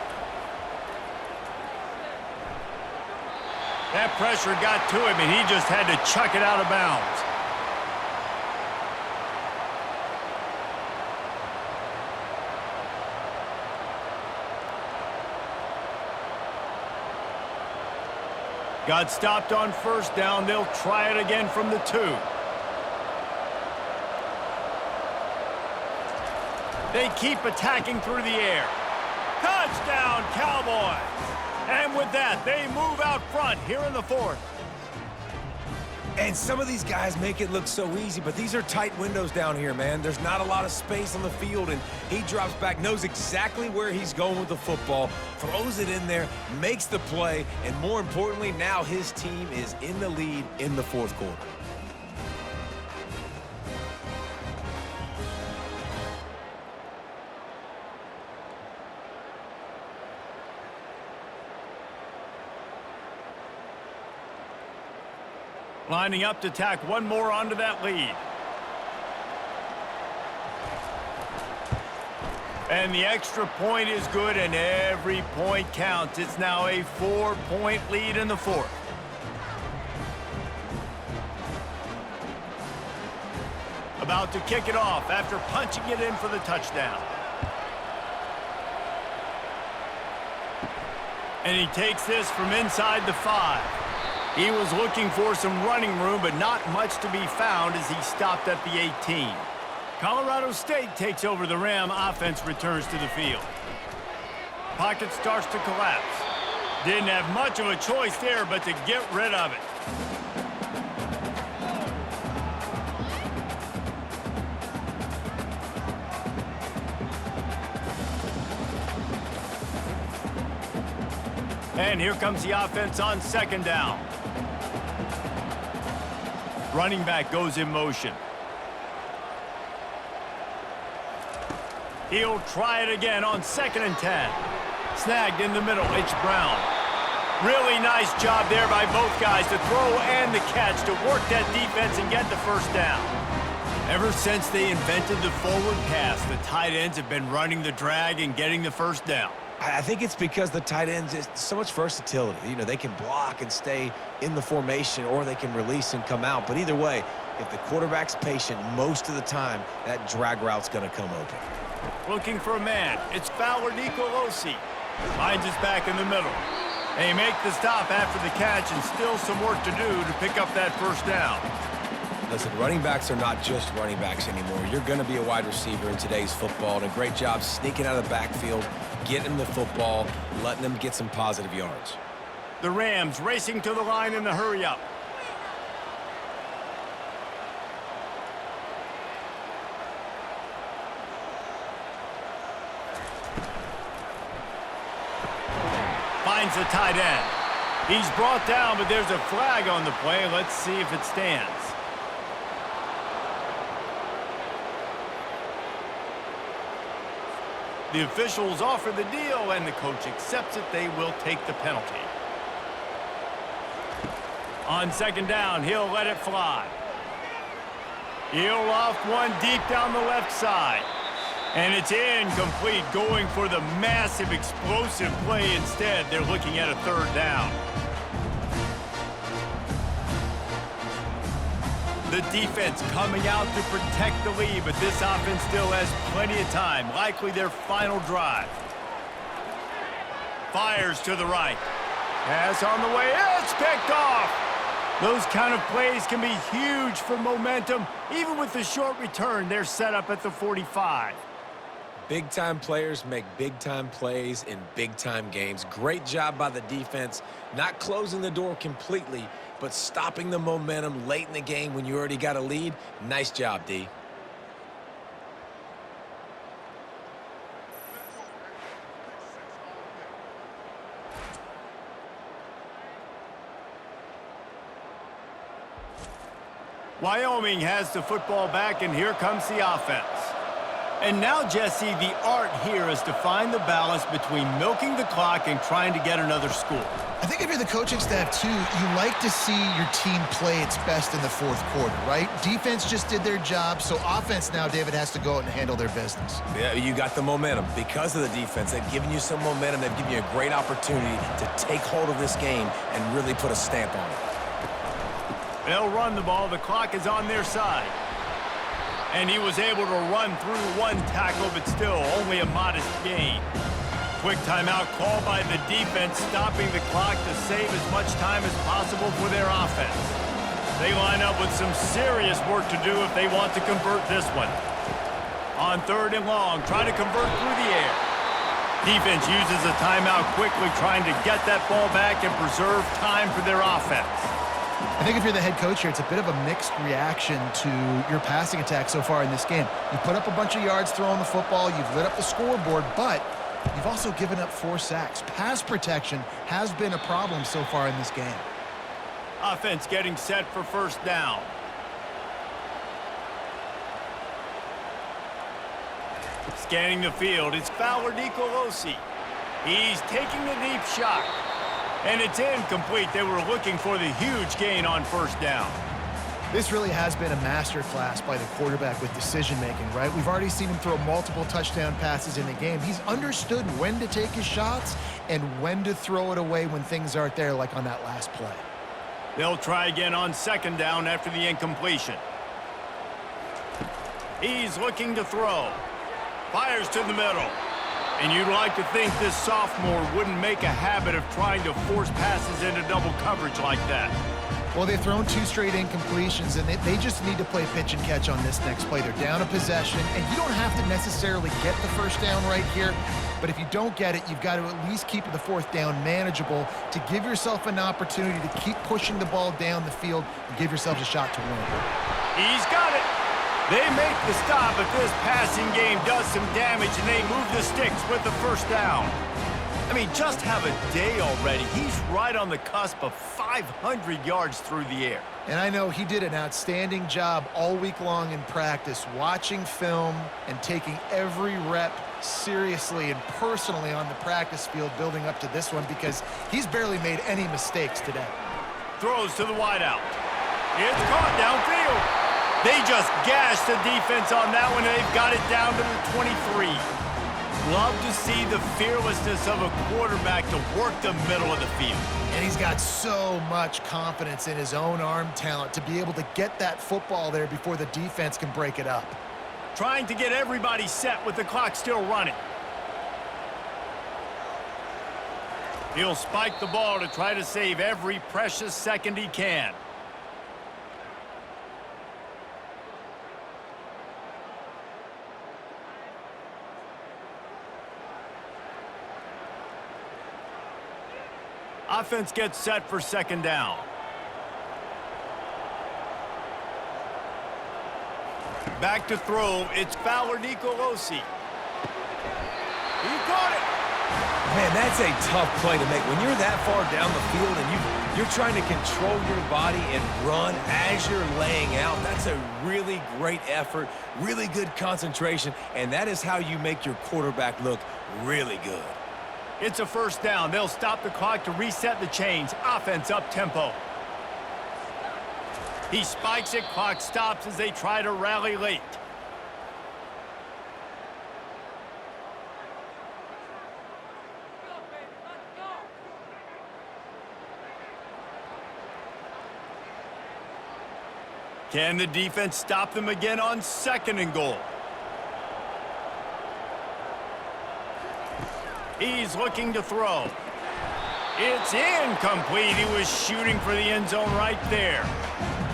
That pressure got to him, and he just had to chuck it out of bounds. Got stopped on 1st down. They'll try it again from the 2. They keep attacking through the air. Touchdown, Cowboys! And with that, they move out front here in the 4th. And some of these guys make it look so easy, but these are tight windows down here, man. There's not a lot of space on the field, and he drops back, knows exactly where he's going with the football, throws it in there, makes the play, and more importantly, now his team is in the lead in the 4th quarter. Lining up to tack one more onto that lead. And the extra point is good, and every point counts. It's now a 4-point lead in the 4th. About to kick it off after punching it in for the touchdown. And he takes this from inside the 5. He was looking for some running room, but not much to be found as he stopped at the 18. Colorado State takes over the Ram. Offense returns to the field. Pocket starts to collapse. Didn't have much of a choice there but to get rid of it. And here comes the offense on 2nd down. Running back goes in motion. He'll try it again on 2nd and 10. Snagged in the middle. It's Brown. Really nice job there by both guys to throw and the catch to work that defense and get the 1st down. Ever since they invented the forward pass, the tight ends have been running the drag and getting the 1st down. I think it's because the tight ends is so much versatility. You know, they can block and stay in the formation, or they can release and come out. But either way, if the quarterback's patient most of the time, that drag route's going to come open. Looking for a man. It's Fowler Nicolosi. Finds his back in the middle. They make the stop after the catch, and still some work to do to pick up that 1st down. Listen, running backs are not just running backs anymore. You're going to be a wide receiver in today's football, and a great job sneaking out of the backfield, getting them the football, letting them get some positive yards. The Rams racing to the line in the hurry-up. Finds the tight end. He's brought down, but there's a flag on the play. Let's see if it stands. The officials offer the deal, and the coach accepts it. They will take the penalty. On 2nd down, he'll let it fly. He'll off one deep down the left side. And it's incomplete, going for the massive explosive play instead. They're looking at a 3rd down. The defense coming out to protect the lead, but this offense still has plenty of time. Likely their final drive. Fires to the right. Pass on the way. It's picked off. Those kind of plays can be huge for momentum. Even with the short return, they're set up at the 45. Big-time players make big-time plays in big-time games. Great job by the defense, not closing the door completely, but stopping the momentum late in the game when you already got a lead. Nice job, D. Wyoming has the football back, and here comes the offense. And now, Jesse, the art here is to find the balance between milking the clock and trying to get another score. I think if you're the coaching staff, too, you like to see your team play its best in the fourth quarter, right? Defense just did their job, so offense now, David, has to go out and handle their business. Yeah, you got the momentum. Because of the defense, they've given you some momentum. They've given you a great opportunity to take hold of this game and really put a stamp on it. They'll run the ball. The clock is on their side. And he was able to run through one tackle, but still only a modest gain. Quick timeout call by the defense, stopping the clock to save as much time as possible for their offense. They line up with some serious work to do if they want to convert this one. On 3rd and long, try to convert through the air. Defense uses a timeout quickly, trying to get that ball back and preserve time for their offense. I think if you're the head coach here, it's a bit of a mixed reaction to your passing attack so far in this game. You put up a bunch of yards throwing the football, you've lit up the scoreboard, but you've also given up 4 sacks. Pass protection has been a problem so far in this game. Offense getting set for 1st down. Scanning the field, it's Fowler Nicolosi. He's taking the deep shot. And it's incomplete. They were looking for the huge gain on 1st down. This really has been a masterclass by the quarterback with decision-making, right? We've already seen him throw multiple touchdown passes in the game. He's understood when to take his shots and when to throw it away when things aren't there, like on that last play. They'll try again on 2nd down after the incompletion. He's looking to throw. Fires to the middle. And you'd like to think this sophomore wouldn't make a habit of trying to force passes into double coverage like that. Well, they've thrown 2 straight incompletions, and they just need to play pitch and catch on this next play. They're down a possession, and you don't have to necessarily get the 1st down right here, but if you don't get it, you've got to at least keep the 4th down manageable to give yourself an opportunity to keep pushing the ball down the field and give yourselves a shot to win. He's got it. They make the stop, but this passing game does some damage, and they move the sticks with the 1st down. I mean, just have a day already. He's right on the cusp of 500 yards through the air. And I know he did an outstanding job all week long in practice, watching film and taking every rep seriously and personally on the practice field building up to this one, because he's barely made any mistakes today. Throws to the wideout. It's caught downfield. They just gashed the defense on that one, and they've got it down to the 23. Love to see the fearlessness of a quarterback to work the middle of the field. And he's got so much confidence in his own arm talent to be able to get that football there before the defense can break it up. Trying to get everybody set with the clock still running. He'll spike the ball to try to save every precious second he can. Offense gets set for 2nd down. Back to throw. It's Fowler Nicolosi. He caught it. Man, that's a tough play to make. When you're that far down the field and you're trying to control your body and run as you're laying out, that's a really great effort, really good concentration, and that is how you make your quarterback look really good. It's a 1st down. They'll stop the clock to reset the chains. Offense up tempo. He spikes it. Clock stops as they try to rally late. Can the defense stop them again on 2nd and goal? He's looking to throw. It's incomplete. He was shooting for the end zone right there.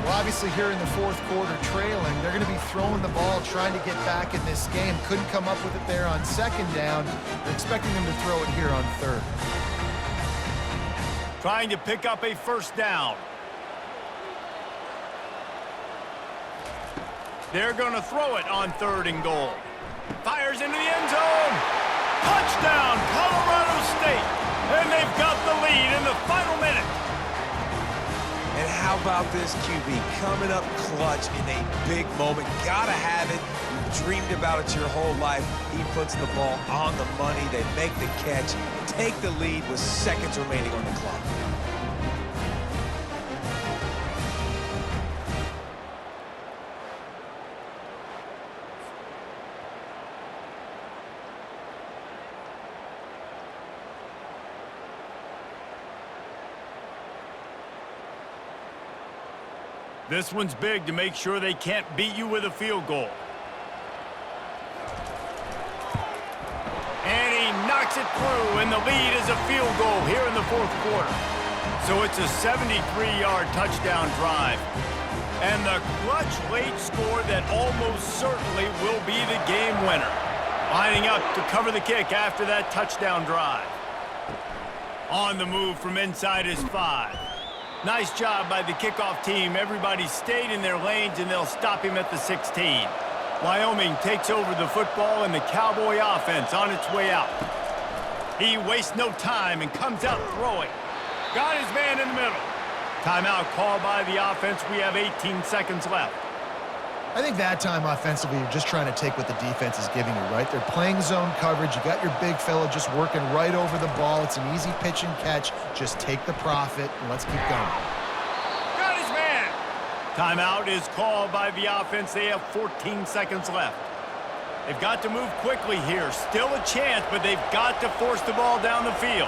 Well, obviously here in the 4th quarter trailing, they're going to be throwing the ball, trying to get back in this game. Couldn't come up with it there on 2nd down. They're expecting them to throw it here on 3rd. Trying to pick up a 1st down. They're going to throw it on 3rd and goal. Fires into the end zone. Touchdown, Colorado State. And they've got the lead in the final minute. And how How about this QB coming up clutch in a big moment? Gotta have it. You've dreamed about it your whole life. He puts the ball on the money. They make the catch, take the lead with seconds remaining on the clock. This one's big to make sure they can't beat you with a field goal. And he knocks it through, and the lead is a field goal here in the fourth quarter. So it's a 73-yard touchdown drive. And the clutch late score that almost certainly will be the game winner. Lining up to cover the kick after that touchdown drive. On the move from inside his 5. Nice job by the kickoff team. Everybody stayed in their lanes, and they'll stop him at the 16. Wyoming takes over the football, and the Cowboy offense on its way out. He wastes no time and comes out throwing. Got his man in the middle. Timeout called by the offense. We have 18 seconds left. I think that time offensively, you're just trying to take what the defense is giving you, right? They're playing zone coverage. You got your big fella just working right over the ball. It's an easy pitch and catch. Just take the profit, and let's keep going. Got his man. Timeout is called by the offense. They have 14 seconds left. They've got to move quickly here. Still a chance, but they've got to force the ball down the field.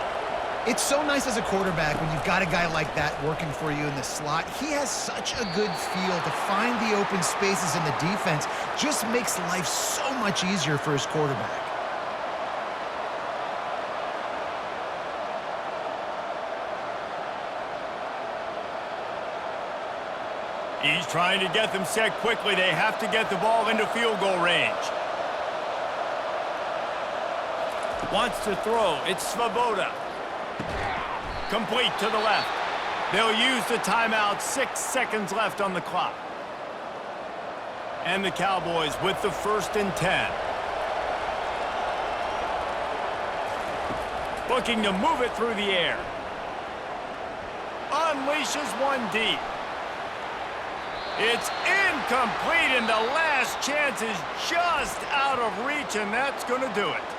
It's so nice as a quarterback when you've got a guy like that working for you in the slot. He has such a good feel to find the open spaces in the defense. Just makes life so much easier for his quarterback. He's trying to get them set quickly. They have to get the ball into field goal range. Wants to throw. It's Svoboda. Complete to the left. They'll use the timeout. 6 seconds left on the clock. And the Cowboys with the 1st and 10. Looking to move it through the air. Unleashes one deep. It's incomplete, and the last chance is just out of reach, and that's going to do it.